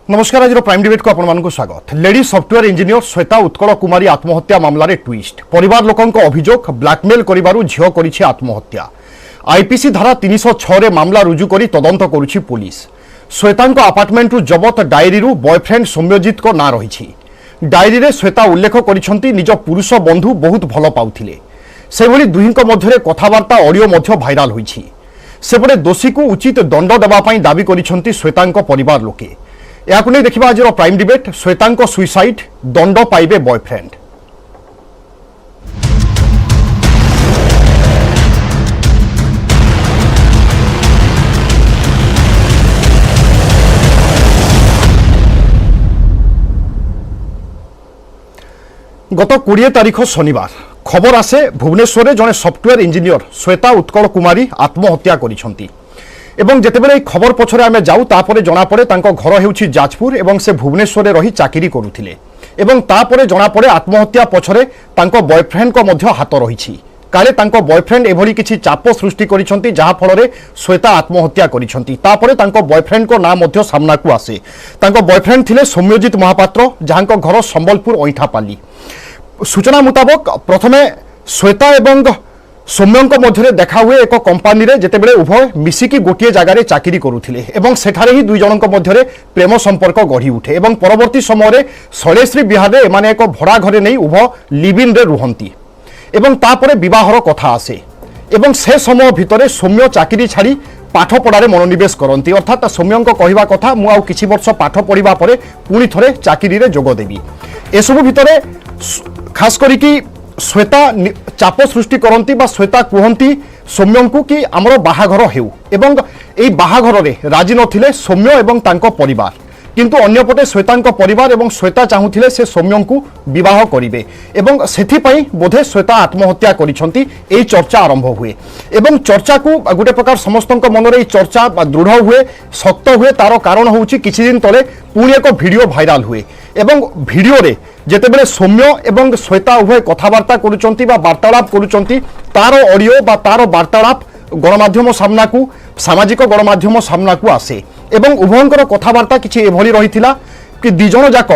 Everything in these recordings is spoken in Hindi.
नमस्कार आज प्राइम डिबेट को आपको स्वागत। Lady software engineer Shweta Utkal Kumari आत्महत्या मामलें ट्विस्ट। परिवार लोकों अभियोग ब्लैकमेल करिबारु झियो करिछि आत्महत्या। आईपीसी धारा 306 रे मामला रुजु करी तदंत करुछि पुलिस। श्वेता अपार्टमेंट रु जबत डायरी रु बॉयफ्रेंड सौम्यजित को ना रही। डायरी रे श्वेता उल्लेख करिसंती निज पुरुष बंधु बहुत भल पाउथिले। सेभली दुहिंक मध्यरे कथावार्ता ऑडियो मध्य भाइराल होइछि। सेपटे दोषी को उचित दंड देबा पई दाबी करिसंती श्वेतांक परिवार लोके। याकु नहीं देखिबा आज प्राइम डिबेट। श्वेतांक सुइसाइड दंड पाइबे बॉयफ्रेंड। गत 20 तारीख शनिवार खबर आसे भुवनेश्वर जड़े सॉफ्टवेयर इंजीनियर श्वेता उत्कल कुमारी आत्महत्या करिसंती। एवं जितेबाला खबर पछरे आमे जाऊ तापरे जना पड़े तांको घर हेउछि जाजपुर एवं से भुवनेश्वर रही चाकरी करुथिले। एवं तापरे जना पड़े आत्महत्या पछरे तांको बॉयफ्रेंड को मध्य हाथ रहिछि। काले तांको बॉयफ्रेंड एभली किछि चाप सृष्टि करिसंती जहा फलरे श्वेता आत्महत्या करिसंती। तापरे तांको बॉयफ्रेंड को नाम मध्य सामना को आसे। तांको बॉयफ्रेंड थिले सौम्यजित महापात्र जहांको घर संबलपुर ऐठापाली। सूचना मुताबक प्रथमे श्वेता एवं सौम्यंक मध्य देखा हुए एक कंपानी रे जेतेबेले उभय मिसिकी गोटे जगार चाकरी करुथिले एवं सेठारे ही दुई जनक मध्य प्रेम संपर्क गढ़ी उठे। एवं परवर्ती समय रे शैलेश्री बिहार रे एमाने एक भड़ा घरे नहीं उभय लिव इन रे रुहंती एवं तापरे विवाहर कथा आसे। एवं से समय भितरे सौम्य चाकरी छाड़ी पाठ पढ़ारे मनोनिवेश करती। अर्थात सौम्यंक कहवा कथा मु आउ किछि वर्ष पाठ पढ़िबा परे पुणी थरे चाकरी रे जोग देबी। एसबु भितरे खास करिकी श्वेता चाप सृष्टि करती बा श्वेता कहती सौम्य को कि आमर बाहाघर हेउ एवं एई बाहाघर रे राजी नथिले सौम्य एवं तांको परिवार। किंतु अन्यपटे श्वेतांको परिवार एवं श्वेता चाहूथिले से सौम्य को विवाह करिवे एवं सेथिपई बोधे श्वेता आत्महत्या करिसंती। एई चर्चा आरंभ हुए एवं चर्चा को गोटे प्रकार समस्तक मनरे चर्चा दृढ़ हुए शक्त हुए। तार कारण होउची किछि दिन तले पुणी एक वीडियो भाइराल हुए एवं वीडियो रे जेतेबेले सौम्य एवं श्वेता उभय कथावार्ता करुचंती बा वार्तालाप करुचंती तार ऑडियो बा तार वार्तालाप गणमाध्यम सामना को सामाजिक गणमाध्यम सामना को आसे। एवं उभयंकर कथावार्ता किछि एभली रहिथिला कि दी जण जाक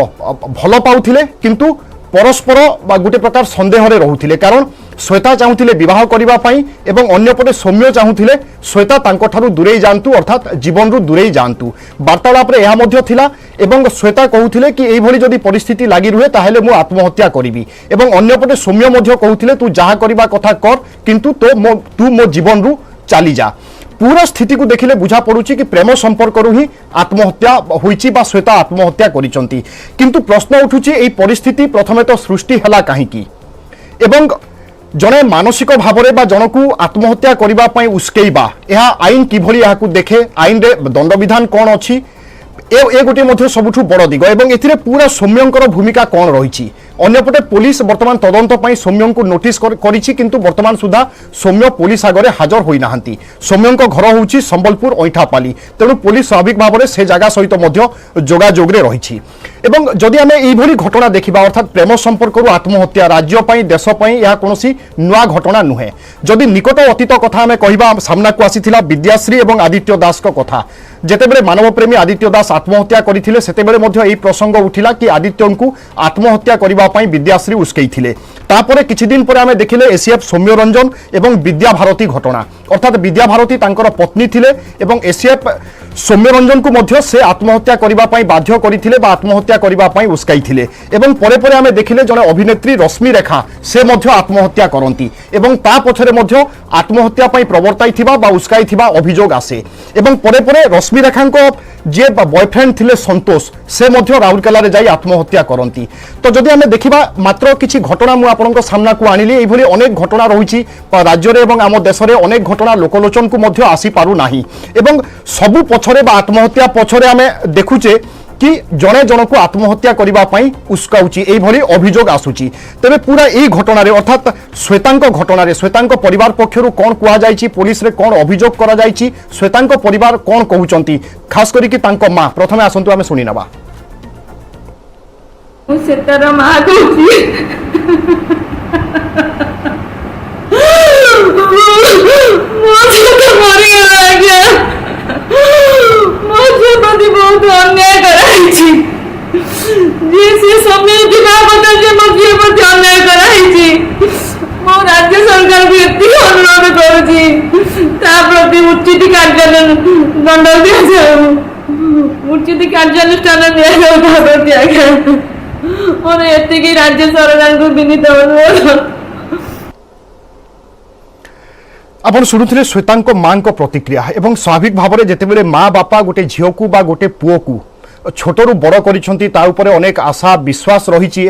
भल पाउथिले किंतु परस्पर बा गोटे प्रकार संदेह रे रहुथिले। कारण श्वेता चाहूथिले विवाह करिबा पई एवं अन्यपटे सौम्य चाहूथिले श्वेता तांको ठारू दूरेई जांतु अर्थात जीवन रु दूरेई जांतु। वार्तालाप रे एहा मध्य थिला एवं श्वेता कहूथिले कि एई भली जदि परिस्थिति लागि रुहे ताहेले मु आत्महत्या करिबी एवं अन्यपटे सौम्य मध्य कहूथिले तू जहा करिबा कथा कर किंतु तू मो जीवन रु चली जा। पूरा स्थिति को देखिले बुझा पड़ुछि कि प्रेम संपर्क रु ही आत्महत्या होइछि बा श्वेता आत्महत्या करिसंती। किंतु प्रश्न उठुछि एई परिस्थिति प्रथमे तो सृष्टि हला काहीकि एवं जड़े मानसिक भाव में जनकू आत्महत्या करने पर उस्केबा यह आईन किभली याकू देखे आईन रे दंड विधान कौन अच्छी ए गोटे सबुठ बड़ दिग एवं एथिरे पूरा सौम्यंकर भूमिका कौन रही। अन्यपटे पुलिस वर्तमान तदंत पर सौम्य को नोटिस करिछि किंतु वर्तमान सुधा सौम्य पुलिस आगे हाजर होई नाहंती। सौम्यंक घर होउछि संबलपुर ऐठापाली तेणु पुलिस स्वाभाविक भाव में से जगह सहित जोगाजोग रे रही। एवं जदि आम यही घटना देखा अर्थात प्रेम संपर्क आत्महत्या राज्य देश यह कौन नुआ घटना नुहे। जदि निकट अतीत कथा आम कह सामना को आसीथिला विद्याश्री एवं आदित्य दास को कथा जेतेबेले मानवप्रेमी आदित्य दास आत्महत्या करथिले सेतेबेले मध्य एही प्रसंग उठिला कि आदित्य को आत्महत्या करबा पई विद्याश्री उस्कैथिले। तापरे किछि दिन पर आमे देखिले एसीएफ सौम्य रंजन एवं विद्या भारती घटना अर्थात विद्या भारती तांकर पत्नी थिले एवं एसीएफ सौम्य रंजन को मध्य से आत्महत्या करबा पई बाध्य करिथिले बा आत्महत्या करबा पई उस्कैथिले। एवं परे परे आमे देखिले जने अभिनेत्री रश्मि रेखा से मध्य आत्महत्या करंती एवं ता पछरे मध्य आत्महत्या पई प्रवर्ताई थिबा बा उस्काई थिबा अभियोग आसे। एवं परे परे रश्मि रेखांको जे बॉयफ्रेंड थिले संतोष से मध्य राउरकेला रे जाई आत्महत्या करंती। तो जदि आमे देखिबा मात्र किछि घटना मु आपनको सामना को आनिली एई भली अनेक घटना रहिछि राज्य रे एवं आम देश रे अनेक घटना लोकलोचन को मध्य आसी पारु नाही एवं सबु पछरे बा आत्महत्या पछरे आमे देखुचे कि जड़े जन को आत्महत्या करने उस्काउची एई भली अभियोग आसुची। तेबे पूरा यही घटना रे अर्थात श्वेतांक घटना रे श्वेतांक परिवार पक्षरु कोन कुआ जायछि पुलिस रे कोन अभियोग करा जायछि श्वेतांक परिवार कोन कहउचंती खास करी कि तांको मां प्रथमे आसंतु आमे सुनि नबा। मु सेतार मां कहउची मो सेता मरि गया। बहुत अन्याय कराई जे से समिति ना बता जे मुझे पर अन्याय कराई मो राज्य सरकार को एति अनुरोध करूची ता प्रति उचित कार्यान्वयन दंड दिया जाऊ उचित कार्यानुष्ठान दिया जाऊ प्रति आज्ञा और एति की राज्य सरकार को विनीत अनुरोध। आपण शुणुले श्वेता माँ प्रतिक्रिया एवं स्वाभाविक भाव में जितेबाला माँ बापा गोटे झील को बा गोटे पुओ को छोटरू बड़ कर अनेक आशा विश्वास रही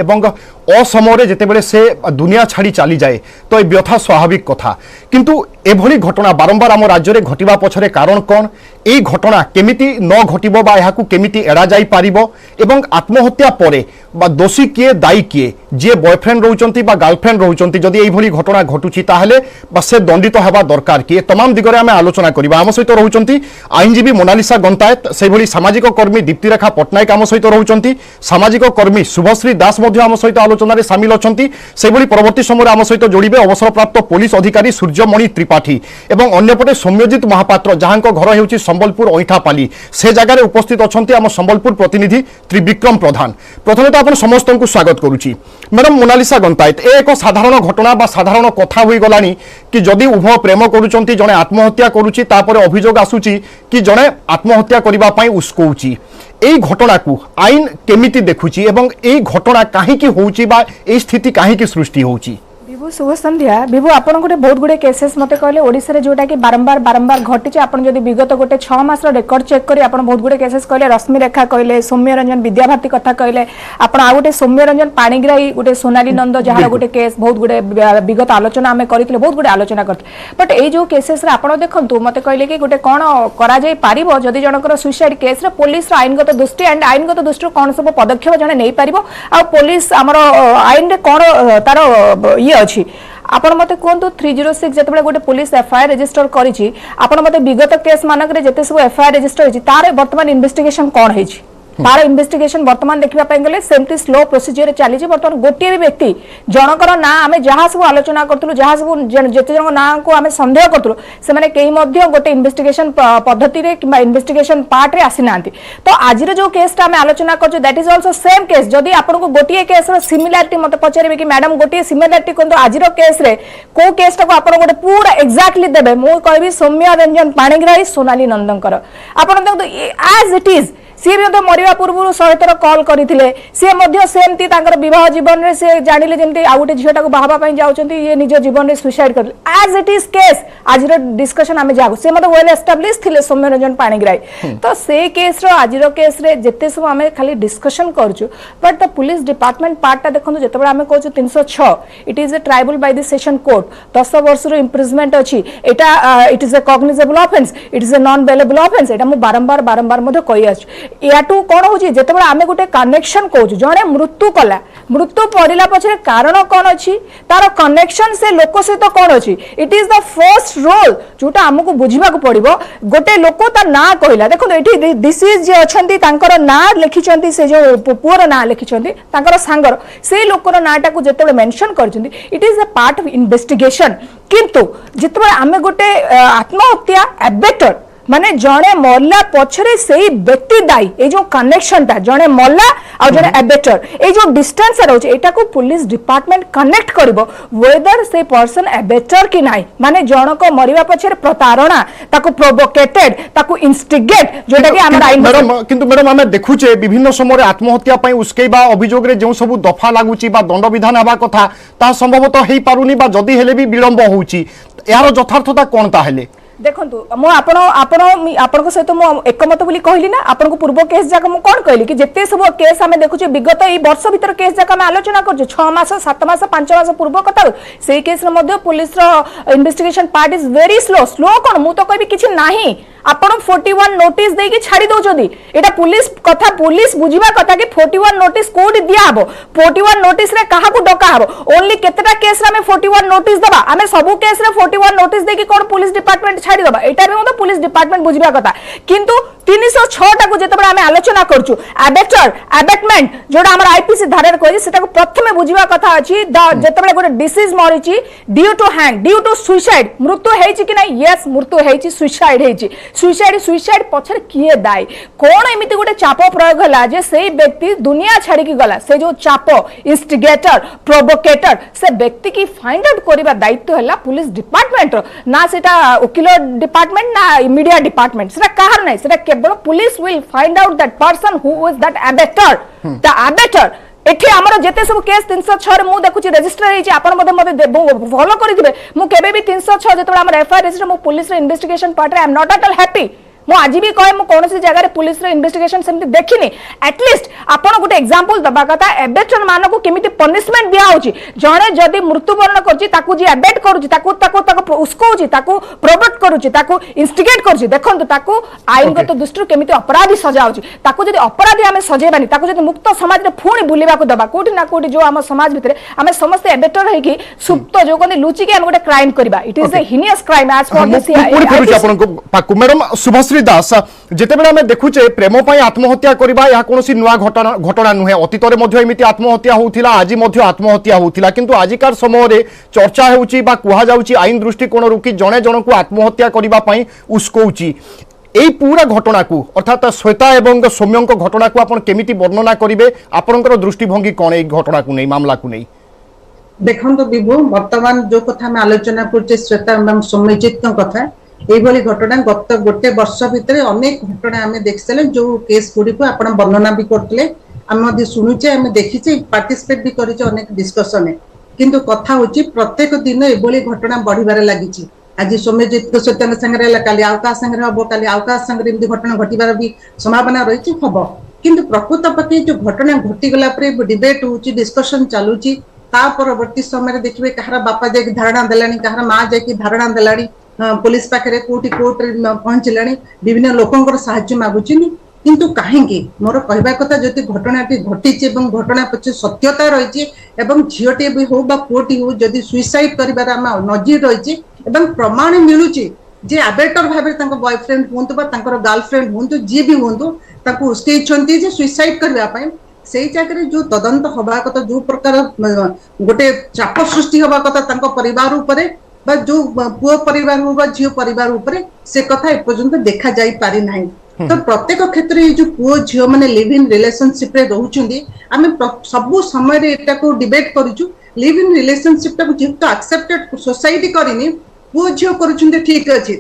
असमय जितेबाला से दुनिया छाड़ी चली जाए तो ये व्यथा स्वाभाविक कथा किंतु एभली घटना बारंबार आम राज्य में घटवा पछरे कारण कौन यही घटना केमिति न घटब बा एहाकु केमिति एड़ा जाई पारिबो एवं आत्महत्या परे बा दोषी किए दायी किए जे बॉयफ्रेंड रोचंती बा गर्लफ्रेंड रोचंती जदि एभली घटना घटुची ताहले बा से दंडित हेबा दरकार किए तमाम दिगरे आमे आलोचना करिबा। आम सहित रोचंती आईनजीवी मोनालिसा गंतायत से भली सामाजिक कर्मी दीप्तिरेखा पट्टनायक आम सहित रोचंती सामाजिक कर्मी शुभश्री दास मध्य आम सहित आलोचना रे शामिल अछंती से भली परवर्ती समय आम सहित जोड़िबे अवसरप्राप्त पुलिस अधिकारी सूर्यमणि त्रिपाठी एवं अन्यपटे सौम्यजित महापात्र जहां घर हेउची संबलपुर ओइठापाली से जगह उपस्थित अछंती आम संबलपुर प्रतिनिधि त्रिविक्रम प्रधान। प्रथमे तो आपण समस्त को स्वागत करुची। मैडम मोनालिसा गंतायत एक साधारण घटना बा साधारण कथा होई गलानी कि जदि उभय प्रेम करूचंती जने आत्महत्या करूची तापरे अभियोग आसुची कि जने आत्महत्या करिबा पई उस्कोउची एई घटना को आईन केमिति देखुची एवं एई घटना काहेकि होउची बा एई स्थिति काहेकि सृष्टि होउची। विभु शुभ संध्या। विभु आपन गोटे बहुत गुडे केसेस मते कहले ओडिसा रे जोटा कि बारंबार बारंबार घटिचे आपण जदि विगत गोटे 6 मास रो रेकॉर्ड चेक करी आपण बहुत गुडे केसेस कहले रश्मि रेखा कहले सौम्य रंजन विद्याभारती कथा कहले आपण आ गोटे सौम्य रंजन पाणीग्राही गोटे सोनाली नंद जहार गोटे केस बहुत गुडे विगत आलोचना आमे करितले बहुत गुडे आलोचना करते बट ए जो केसेस रे आपण देखंतु मते कहले कि गोटे कोन करा जाय पारिबो जदि जनकर सुसाइड केस रे पुलिस रो आईनगत दृष्टि एंड आईनगत दृष्टि कोन सब पदक्षेप जने नै पारिबो आ पुलिस हमर आईन रे कोन तार ये अछि आपण मते कोंतु 306 जतबे गोटे पुलिस एफआईआर रजिस्टर करिछि आपण मते विगत केस मानक रे जते सब एफआईआर रजिस्टर होछि तारे वर्तमान इन्वेस्टिगेशन कोन हेछि तार इन्वेस्टिगेशन वर्तमान देखिबा पय गले सेमती स्लो प्रोसीजर चली जे वर्तमान गोटे भी व्यक्ति जनकर ना आमे जहा सब आलोचना करथुलु जहा सब जते जन ना को आमे संदेह करथुलु से माने केही मध्य गोटे इन्वेस्टिगेशन पद्धति रे किबा इन्वेस्टिगेशन पार्ट रे आसी नांती तो आज रे जो केस ता आमे आलोचना करछु that is also same case जदी आपन को गोटे केस रो सिमिलरिटी मते पचारिबे कि मैडम गोटे सिमिलरिटी कोन आज रो केस रे को केस ता को आपन गोटे पूरा एक्जेक्टली देबे मु कहबी सौम्य रंजन पाणीग्राही सोनाली नंदनकर आपन देखो एज इट इज सी भी मरिया पूर्व 100 थर कॉल करथिले सी मध्य सेमती तांकर विवाह जीवन रे से जानिले जेमती आ गोटे झियोटा को बाहाबा पई जाउचंती ये निज जीवन रे सुसाइड कर एज इट इज केस आज रो डिस्कशन आमे जागु से मते वेल एस्टैब्लिश थिले सौम्य रंजन पाणीग्राही तो से केस रो आज रो केस रे जते सब आमे खाली डिस्कशन करछु but the police department part ता देखंतु जतबे आमे कहछु 306 it is a triable by the session court 10 वर्ष रो इम्प्रिजमेंट अछि एटा it is a cognizable offence it is a non bailable offence एटा मु बारंबार मते कहि आछु याटू कोन होची जेतेबे आमे गोटे कनेक्शन कहू जने मृत्यु कला मृत्यु पड़िला पछरे कारण कोन अछि तार कनेक्शन से लोक सहित कोन अछि it is the first role जोटा हमकु बुझिबा को पड़िबो गोटे लोक ता ना कहिला देखो एठी डिसीज जे अछंती तांकर ना लिखिचंती से जो पुअर ना लिखिचंती तांकर सांगर से लोकर नाटा को जेतेबे मेंशन करचंती it is a part of investigation किंतु जेतेबे आमे गोटे आत्महत्या एबेटर माने जने मरला पछरे सेही व्यक्ति दायी ए जो कनेक्शन ता जने मरला आ जने एबेटर ए जो डिस्टेंस रहउछ एटा को पुलिस डिपार्टमेंट कनेक्ट करबो वेदर से पर्सन एबेटर कि नाही माने जण को मरिवा पछरे प्रतारणा ताको प्रोवोकेटेड ताको इंस्टिगेट जोटा कि हमर आइन मैडम किंतु मैडम हमें देखुचे विभिन्न समय आत्महत्या पई उस्केबा अभियोग रे जो सब दफा लागुची बा दंड विधान हेबा कथा ता संभवतः हेई पारुनी बा जदी हेले भी विलंब होउची यार यथार्थता कोन ता हेले देखंतु मो आपण सहित मो एकमत बोली कहली ना आपण को पूर्व केस जाक मु कोन कहली कि जेते सब केस हमें देखुचे विगत ई वर्ष भीतर केस जाक हम आलोचना करछु 6 मास 7 मास 5 मास पूर्व कथा सेही केस रे मध्ये पुलिस रो investigation part is very slow कोन मु तो कहबी किछि नाही आपण 41 नोटिस देकी छाडी दोचोदी एटा पुलिस कथा पुलिस बुझिबा कथा कि 41 नोटिस कोड दिया हबो 41 नोटिस रे काहा को डका हबो ओनली केतेटा केस रे हमें 41 नोटिस दबा हमें सबु केस रे 41 नोटिस देकी कोन पुलिस डिपार्टमेंट छाडी दबा एटा भी मतलब पुलिस डिपार्टमेंट बुझिबा कथा किंतु 306 टा को जेतबे हमें आलोचना करछु एबेटर एबेटमेंट जोडा हमर आईपीसी धारा कहै सेटा को प्रथमे बुझिबा कथा अछि जेतबे गोटे डिसीज मरिछि due to hang due to suicide मृत्यु हेछि कि नै यस मृत्यु हेछि सुसाइड हेछि सुइसाइड सुइसाइड पछरे किए दायी कौन एमिति गोटे चाप प्रयोग हला जे से व्यक्ति दुनिया छाड़ी की गला से जो चाप इंस्टिगेटर प्रोवोकेटर से व्यक्ति की फाइंड आउट करबा दायित्व हला पुलिस डिपार्टमेंट ना सेटा वकील डिपार्टमेंट ना मीडिया डिपार्टमेंट सेटा काहर नै सेटा केवल police will find out that person who was that abettor the abettor एठी हमर जेते सब केस 306 रे मु देखुची रजिस्टर हेची आपण मते फॉलो करिदिबे मु केबे भी 306 जेतबे हमर एफआईआर रजिस्टर मु पुलिस रे इन्वेस्टिगेशन पार्ट रे I am not at all happy मु आज भी कहे मु कोनोसी जगह रे पुलिस रे इन्वेस्टिगेशन सेमति देखिनी एटलीस्ट आपण गोटे एग्जांपल दबा कथा एबेटर मानको केमिति पनिशमेंट दिया होची जणे जदी मृत्युवरण करची ताकू जी एबेट करूची ताकू ताकू ताकू उसकोची ताकू प्रोवोक करूची ताकू इंस्टिगेट करूची देखंतु ताकू आईनगत दृष्टि केमिति अपराधी सजा होची ताकू जदी अपराधी हमें सजेबानी ताकू जदी मुक्त समाज रे फुणी बुलिबा को दबा कोठी ना कोठी जो हम समाज भितरे हमें समस्त एबेटर हेकी सुप्त जो कोनी लुची के हम गोटे क्राइम करबा it is a heinous crime as for this madam Shubhashree Das जितेबेले आम देखुचे प्रेम आत्महत्या करबा या कोनोसी नुआ घटना नुहे अतीत एमती आत्महत्या होउथिला आज आत्महत्या होउथिला किंतु आजिकार समय रे चर्चा हेउची बा कुहा जाउची आईन दृष्टिकोण कि जणे जनकु आत्महत्या करबा पई उस्कोउची এই পুরা ঘটনাকু অর্থাৎ শ্বেতা এবং সৌম্যଙ୍କ ঘটনাকু আপন কেমিতি বর্ণনা করিবে আপনকৰ দৃষ্টিভঙ্গি কোন এই ঘটনাকু নেই মামলাকু নেই देखो विभु बर्तमान जो कथा आम आलोचना करछे श्वेता एवं सौम्यजित कथा एभली घटना गत गोटे वर्ष भितर अनेक घटना आम देखिले जो केस गुड़ी को आप वर्णना भी करते आम शुणुचे आम देखीचे पार्टिसिपेट भी करें अनेक डिस्कसन किंतु कथा होची प्रत्येक दिन एभली घटना बढ़िबार लगी आज सौम्यजित सत्य संगे काली आउ का संगे हम काली आउ का संगे घटना घटबार भी संभावना रही हम किंतु प्रकृत पक्षे जो घटना घटीगला डिबेट होची डिस्कसन चलुची ता परवर्ती समय देखिए कहार बापा जाकि धारणा देलानी कहार माँ जाकि धारणा देलानी पुलिस पाखे कोटी कोर्ट पहुंचलानी विभिन्न लोकंकर साहाय्य मागुची किंतु कहीं मोर कहवा कथा जदि घटनाटी घटी घटना पछे सत्यता रही झीटे भी हो पुओटी हो जदि सुइसाइड कर नजीर रही प्रमाण मिलूची जे आबेटर भाव बॉयफ्रेंड हूँ गर्लफ्रेंड हूँ जी भी हूँ उस्कई सुइसाइड करने से जगह जो तदंत हवा कथा जो प्रकार गोटे चाप सृष्टि हवा कथा परिवार उपरे बा जो पुओ परिवार हो बा झील परिवार उपरे से कथा एपर्यंत देखा जाई पारि नाही तो प्रत्येक क्षेत्र में जो पुओ झील माने लिव इन रिलेशनशिप रे रहउछुंदी आमे सब समय रे एटा को डिबेट करूछु लिव इन रिलेशनशिप टा जेतो एक्सेप्टेड सोसाइटी करिनी पुओ झील करूछुंदी ठीक अछि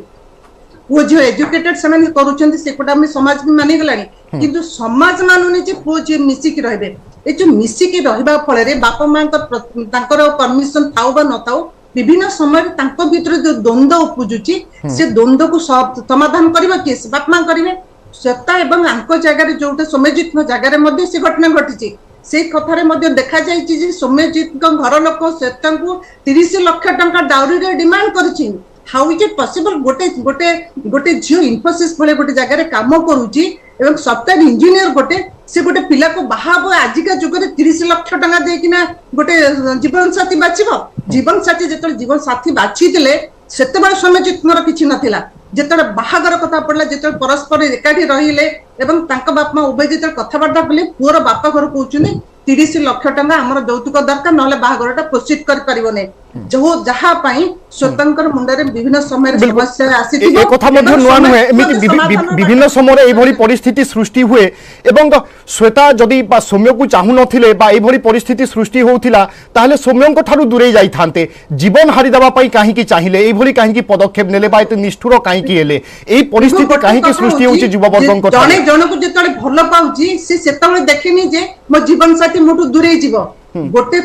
पुओ झील एजुकेटेड समान करूछुंदी से कोटा में समाज में मानि गलानी किंतु समाज मानुनी जे पुओ झील मिसिकी रहबे ए जो मिसिकी रहबा फळे रे बापा मां तांकर परमिशन थाउ बा न थाउ विभिन्न समय भीतर जो द्वंद्व उपजुची से द्वंद्व को समाधान करबा के बाप मां करिवे श्वेता एवं आंको जगह जो सौम्यजित जगह से घटना घटी से कथार देखा जाए सौम्यजित घर लोक श्वेता को 30 लाख टंका डाउरी रे डिमांड करछि हाउ इज इट पॉसिबल गोटे गोटे गोटे झियो इन्फोसिस भले गोटे जगह काम करूची एवं सॉफ्टवेयर इंजीनियर गोटे से गोटे पिला को बाहाबो आजिका जुगरे 30 लाख टंका देकिना गोटे जीवन साथी बाछिबो जीवन साथी जेतल जीवन साथी बाछितले सेतेबेले सौम्यजित मोर किछि नथिला जेतले बाहागर कथा पड़ला जेतले परस्पर एकाठी रहिले एवं तांका बाप मां उभय जेतले कथाबार्ता कले पुअर बापा घर कहउछनी 30 लाख टंका हमर यौतुक दरकार नले बाहागरटा प्रोसीड कर परिबो नै जो जहा पई स्वतंत्र मुंडरे विभिन्न समय समस्या आसी ए कथा मध्ये नुआ नुहे एमिति विभिन्न समय ए भली परिस्थिति सृष्टि हुए एवं श्वेता जदि बा सौम्य को चाहू नथिले बा ए भली परिस्थिति सृष्टि होउथिला ताहले सौम्यंक थारु दूरे जाई थांते जीवन हारि दबा पई काहे की चाहिले ए भली काहे की पदक्षेप नेले बा एते निष्ठुर काहे की हेले ए परिस्थिति काहे की सृष्टि होउची युववर्गक जने जनक जेतले भलो पाउची से सेतबेले देखिनी जे मो जीवन साथी मोटू दूरे जीवो गोटे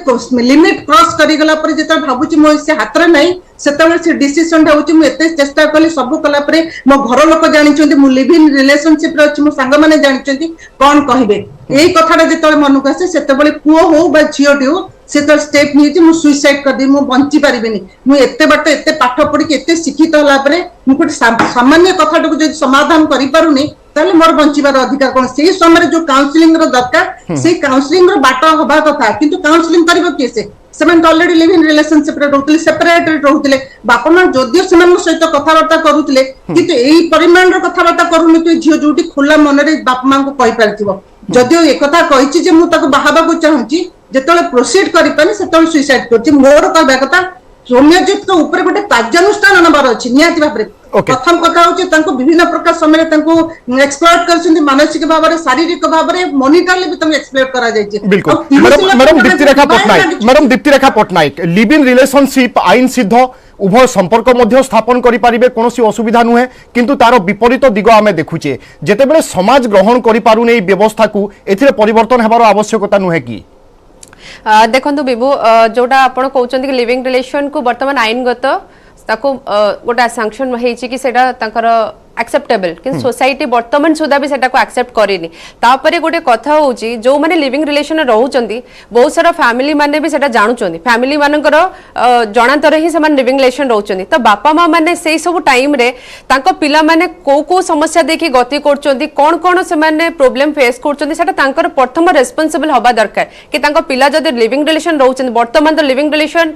लिमिट क्रॉस करी गला पर जेता भाबुची मो से हाथ रे नहीं सेतबेले से डिसीजन होउची मु एते चेष्टा कली सब कला पर मो घर लोक जानिचंती मु लिव इन रिलेशनशिप रे अछि मो संग माने जानिचंती कोन कहिबे एई कथाटा जेतले मन को आसे सेतबेले पुओ हो बा झियोटी हो से तो स्टेप नहीं मु सुइसाइड कर दी मु बंची पारिबेनी मु एते बाटे एते पाठ पढ़ी के एते शिक्षित होला परे मु कोट सामान्य कथाटा को जे समाधान करि पारुनी ताले मोर बंचिबार अधिकार कोन से समय जो काउंसलिंग रो दरकार से काउंसलिंग रो बाटा होबा कथा किंतु काउंसलिंग करिवो केसे semen already live in relationship रे रहउतले सेपरेट रहउतले बापा मां जदियो सेमान सहित कथाबार्ता करूतले किंतु एई परिमाण रो कथाबार्ता करूनी तो झियो जोटी खुला मन रे बापा मां को कहि परथिबो जदियो ए कथा कहिछि जे मु ताको बाहाबा को चाहूची जेतले प्रोसीड करि पानी सेतले सुइसाइड करछि मोर कहबा कथा ସୌମ୍ୟଜିତ ଉପରେ ଗୋଟେ କାର୍ଯ୍ୟାନୁଷ୍ଠାନ ନେବାର ଅଛି ନିହାତି ଭାବରେ। Okay. ପ୍ରଥମ କଥା ହଉଛି ତାଙ୍କୁ ବିଭିନ୍ନ ପ୍ରକାର ସମୟରେ ତାଙ୍କୁ ଏକ୍ସପ୍ଲଏଟ୍ କରିଛନ୍ତି, ମାନସିକ ଭାବରେ ଶାରୀରିକ ଭାବରେ ମନିଟରଲି ବି ତାଙ୍କୁ ଏକ୍ସପ୍ଲଏଟ୍ କରାଯାଇଛି। बिल्कुल ଆଉ 30 मैडम ଲକ୍ଷ मैडम ଟଙ୍କା दीप्तिरेखा ବାୟାନ पट्टनायक ଲାଗିଛି। Madam Diptirekha Pattnaik live in relationship आईन सिद्ध उभय संपर्क मध्य स्थापन करि पारिबे कोनोसी असुविधा नुहे किंतु तार विपरीत दिग आमे देखुचे जेतेबेले समाज ग्रहण करि पारुने एई व्यवस्था को एथिरे परिवर्तन हेबार आवश्यकता नुहे कि देखो बिभु जोटा आपण कहउचंदी कि लिविंग रिलेशन को वर्तमान आईनगत ताको गोटा सैंक्शन होईची कि सेटा तांकर एक्सेप्टेबल कि सोसाइटी वर्तमान सुधा भी सेटा को एक्सेप्ट करेनी तापरे गोटे कथा होची जो माने लिविंग रिलेशन रहउचंदी बहुत सारा फैमिली माने भी सेटा जानुचंदी फैमिली मानकर जणातर ही समान लिविंग रिलेशन रहउचंदी तो बापा मां माने सेई सब टाइम रे तांको पिला माने को समस्या देखि गति करचंदी कोन कोन से माने प्रॉब्लम फेस करचंदी सेटा तांकर प्रथम रेस्पोंसिबल हबा दरकार कि तांको पिला जदि लिविंग रिलेशन रहउचंदी वर्तमान तो living relation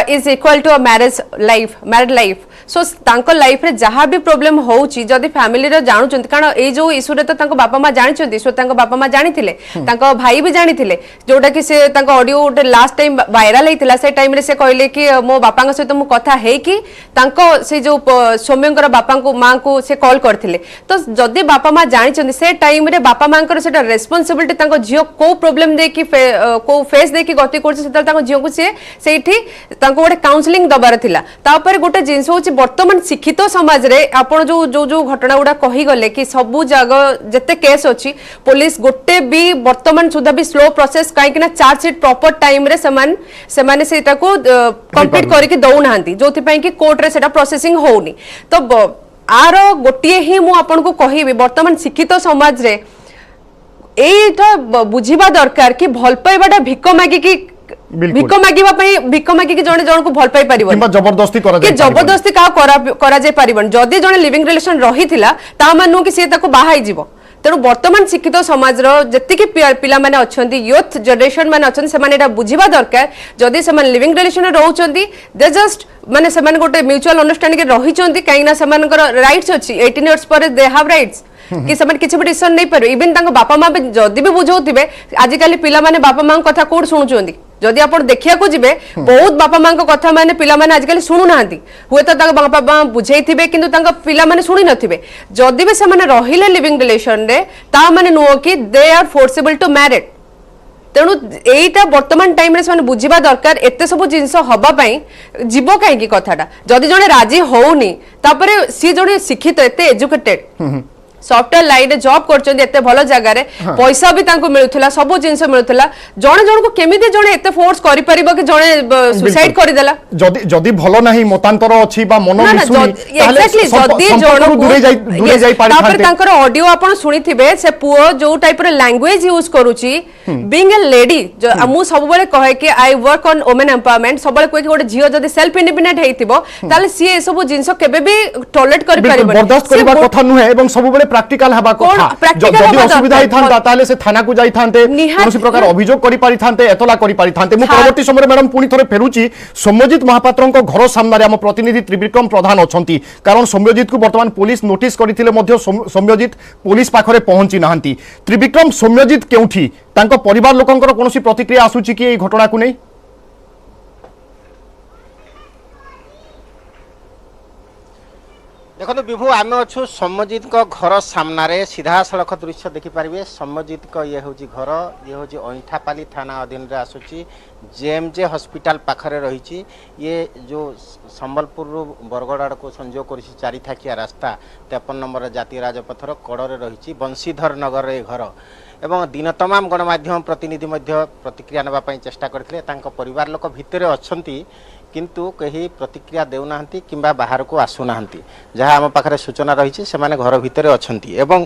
is equal to a married life so तांको लाइफ रे जहां भी प्रॉब्लम होउची जदि फैमिली रे जानुचंती कारण ए जो इशू रे तो तांको बापा मां जानिचंती सो तांको बापा मां जानिथिले तांको भाई भी जानिथिले जोटा कि से तांको ऑडियो उटे लास्ट टाइम वायरल हेतिला से टाइम रे से कहले कि मो बापांग सहित मु कथा हे कि तांको से जो सौम्यंकर बापा को मां को से कॉल करथिले तो जदि बापा मां जानिचंती से टाइम रे बापा मांकर सेटा रेस्पोंसिबिलिटी तांको जियो को प्रॉब्लम दे कि को फेस दे कि गति करछ से तांको जियो को से सेठी तांको गोटे काउंसलिंग दबार थिला तापर गोटे जिंस होची वर्तमान शिक्षित समाज रे आपण जो जो जो घटना गुड़ा कही गले कि सबु जगह जते केस अछि पुलिस गोटे भी वर्तमान सुधा भी स्लो प्रोसेस काहे कि ना चार्ज शीट प्रॉपर टाइम रे समान सेटा को कंप्लीट करी के दउ नाहंती जोथि पई कि कोर्ट रे सेटा प्रोसेसिंग होउनी तो आरो गोटिए ही मु आपन को कहिबी वर्तमान शिक्षित समाज रे एटा बुझिबा दरकार कि भल पाइबाटा भिक मागी की भिक मागी कि जने जन को भल पाई परिबो किंबा जबरदस्ती करा कि जबरदस्ती का करा जाय परिबन जदी जने लिविंग रिलेशन रहिथिला ता मानु कि से ताको बाहाई जीवो तेणु वर्तमान शिक्षित समाज जी पिला माने अच्छी यूथ जनरेशन माने अच्छी से माने बुझा दरकार जदि से लिविंग रिलेशन रोचंती दे जस्ट माने से गोटे म्यूचुअल अंडरस्टैंडिंग रही कहीं राइट्स अच्छी 18 इयर्स पर दे हैव राइट्स कि ସେମାନେ କିଛି ବି डिसीजन नहीं पारे इवन तांको बापा मां जदि भी बुझौथिबे आजिकल पिला माने बापा मां कथा कोड सुनुचंदी जदि आपण देखिया को जिबे बहुत बापा मां कथा माने पिला माने आजिकल सुनु नाहंती हुए तो तांको बापा मां बुझैथिबे किंतु तांको पिला माने सुनि नथिबे जदि भी से माने रहिले लिविंग रिलेशन रे ता माने नुओ कि they are forcible to married तेणु एटा वर्तमान टाइम रे से बुझा दरकार एते सब जिनस हवा जीव कहीं कथाटा जदि जने राजी होउनी तापरे सी जने शिक्षित एते एजुकेटेड सॉफ्टवेयर लाइन में जॉब करछन एते भलो जगह रे पैसा भी तांको मिलुथला सब जिंस मिलुथला जणे जण को केमिति जणे एते फोर्स करि परिबो कि जणे सुसाइड करि देला जदी जदी भलो नाही मतांतर अछि बा मन मिसुनी एक्जेक्टली जदी जण दूरे जाई पारि तापर तांकर ऑडियो आपण सुनिथिबे से पुओ जो टाइप रे लैंग्वेज यूज करूची बीइंग ए लेडी मु सब बेले कहे कि I work on women empowerment सब बेले कोइ गोटे झियो जदी सेल्फ इंडिपेंडेंट हेतिबो ताले सी ए सब जिंस केबे भी टॉलरेट करि परिबो बर्दाश्त करबा कथा नुहे एवं सब बेले प्रैक्टिकल हबा कथा जदी असुविधा ही थांता ताले से थाना को जाई थांते कोनोसी प्रकार अभियोग करि पारि थांते एतला करि पारि थांते मु परवर्ती समय मैडम पुनी थरे फेरुची सौम्यजित महापात्रଙ୍କ घर सामने हम प्रतिनिधि त्रिविक्रम प्रधान अछंती कारण सौम्यजित को वर्तमान पुलिस नोटिस करिथिले मध्य सौम्यजित पुलिस पाखरे पहुंची नाहंती त्रिविक्रम सौम्यजित केउठी तांको परिवार लोकंकर कोनोसी प्रतिक्रिया आसुची कि एई घटना को नै देखो विभु आम अच्छु सौम्यजित घर सामने सीधा सड़क दृश्य देखिपारे सौम्यजित ये हूँ घर ये हूँ अईठापाली थाना अधीन रे आसूची जेएमजे हॉस्पिटल पाखरे रही ये जो संबलपुर बरगड़ आड़ को संजोग कर 4 थाकिया रास्ता 53 नंबर जातीय राजपथर कड़े रही बंशीधर नगर ये घर एवं दिन तमाम गणमाध्यम प्रतिनिधि प्रतिक्रिया नापी चेष्टा करते परिवार लोक भितर अच्छी किंतु कहीं प्रतिक्रिया देना कि बाहर को आसुना जहाँ आम पाखे सूचना रही से घर भितर अच्छा एवं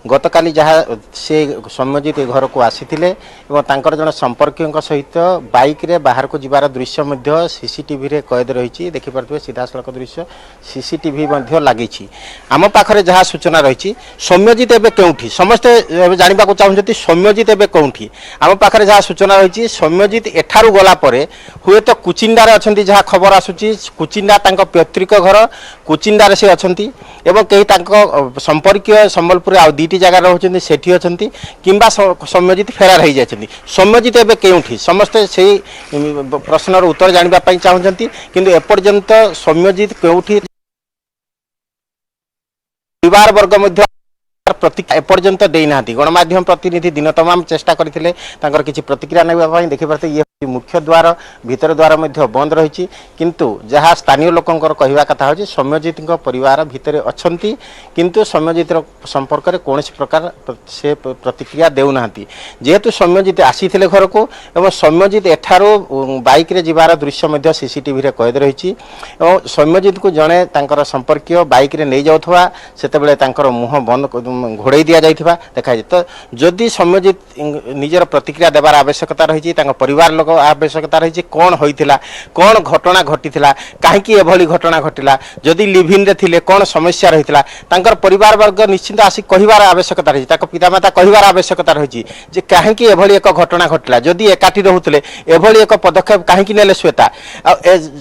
गतकाली जहाँ से सौम्यजित घर को आसी जन संपर्क सहित बाइक रे बाहर को जीवार दृश्य सीसीटीवी रे कैद रही देखिपे सीधा सड़क दृश्य सीसीटीवी लगी आम पाखे जहाँ सूचना रही सौम्यजित एवं केउठी समस्ते जानवा चाहते सौम्यजित एवं कौटी आम पाखे जहाँ सूचना रही सौम्यजित एठारू गला हुए तो कुचिंडार अच्छा जहाँ खबर आसूची कुचिंडा तांको पैतृक घर कुचिंडार से अछंती एवं कई तांको संपर्कीय संबलपुर आ दुईटी जगह रहउछन्ती सेठी अछंती किंबा सौम्यजित फेरार हो जाइछन्ती सौम्यजित एबे केउठी समस्ते से प्रश्नर उत्तर जानिबा पई चाहुछन्ती किंतु एपर्यंत सौम्यजित केउठी परिवार वर्ग मध्य एपर्यंत देना गणमाध्यम प्रतिनिधि दिन तमाम चेष्टा करते किसी प्रतिक्रिया नापी देखिए ये मुख्य द्वार भीतर द्वार मध्य बंद रही किंतु जहाँ स्थानीय लोकंर कहवा कथा हो सौम्यजित परिवार भितर अच्छा किंतु सौम्यजित संपर्क में कौन प्रकार से प्रतिक्रिया देना जेहेतु सौम्यजित आसी घर को एवं सौम्यजित एठारू बाइक रे जीवार दृश्य सीसीटीवी रे कैद रही सौम्यजित को जड़े संपर्कीय बाइक रे नहीं जाऊा से मुह बंद घोड़े दि जाइथिबा देखाई तो जदि सौम्यजित निजर प्रतिक्रिया देवार आवश्यकता रही परिवार लोक आवश्यकता रही कौन होइथिला कौन घटना घटीथिला काहेकि एभली घटना घटिला जदि लिभिन रे थिले कौन समस्या रहिथिला तांकर परिवार वर्ग निश्चित आसी कहिवार आवश्यकता रही पितामाता कहिवार आवश्यकता रही जे काहेकि एभली एक घटना घटिला जदि एकाठी रहुथिले एभली एक पदक्षेप काहेकि नेले श्वेता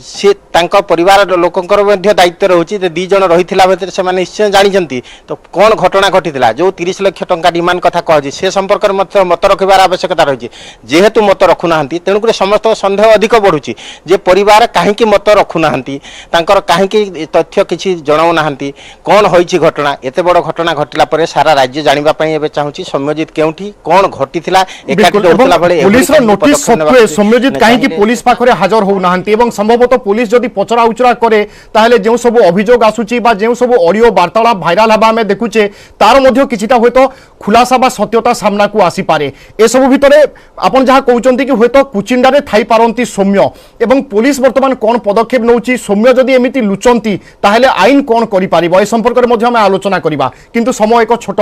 से तांकर परिवार लोकंकर मध्ये दायित्व रहउची जे दी जण रहिथिला भितर से माने निश्चय जानिचंती तो कौन घटना घटिथिला जो 30 लाख टंका डिमांड कथा कहछि से संपर्क में मत रखिबार आवश्यकता रही जेहेतु मत रखुना तेणुक समस्त सन्देह अधिक बढ़ुची जे परिवार कहीं मत रखुना कहीं तथ्य किसी जनाऊना कौन होइछि घटना एत बड़ घटना घटिला परे सारा राज्य जानिबा पई एबे चाहूची सौम्यजित केउठी कौन घटिथिला एकाठी रहउतला बळे पुलिस रो नोटिस सत्वे सौम्यजित कहीं पुलिस पाखरे हाजर हो नाहंती एवं संभवतः पुलिस जदि पचरा उचरा करे ताहले जेउ सब अभियोग आसुची बा जेउ सब ऑडियो वार्तालाप भाइराल हबा में देखुचे तार मध्य किछिटा होयतो खुलासा बा सत्यता सामना को आसी पारे ए सब भितरे आपण जहा कहउचंती कि होयतो कुचिंडारे थाई पारंती सौम्य एवं पुलिस वर्तमान कौन पदक्षेप नौची सौम्य जदि एमिति लुचंती ताहले आईन कौन करि पारिबो ए संपर्क रे मध्य हम आलोचना करिबा किंतु समय एक छोट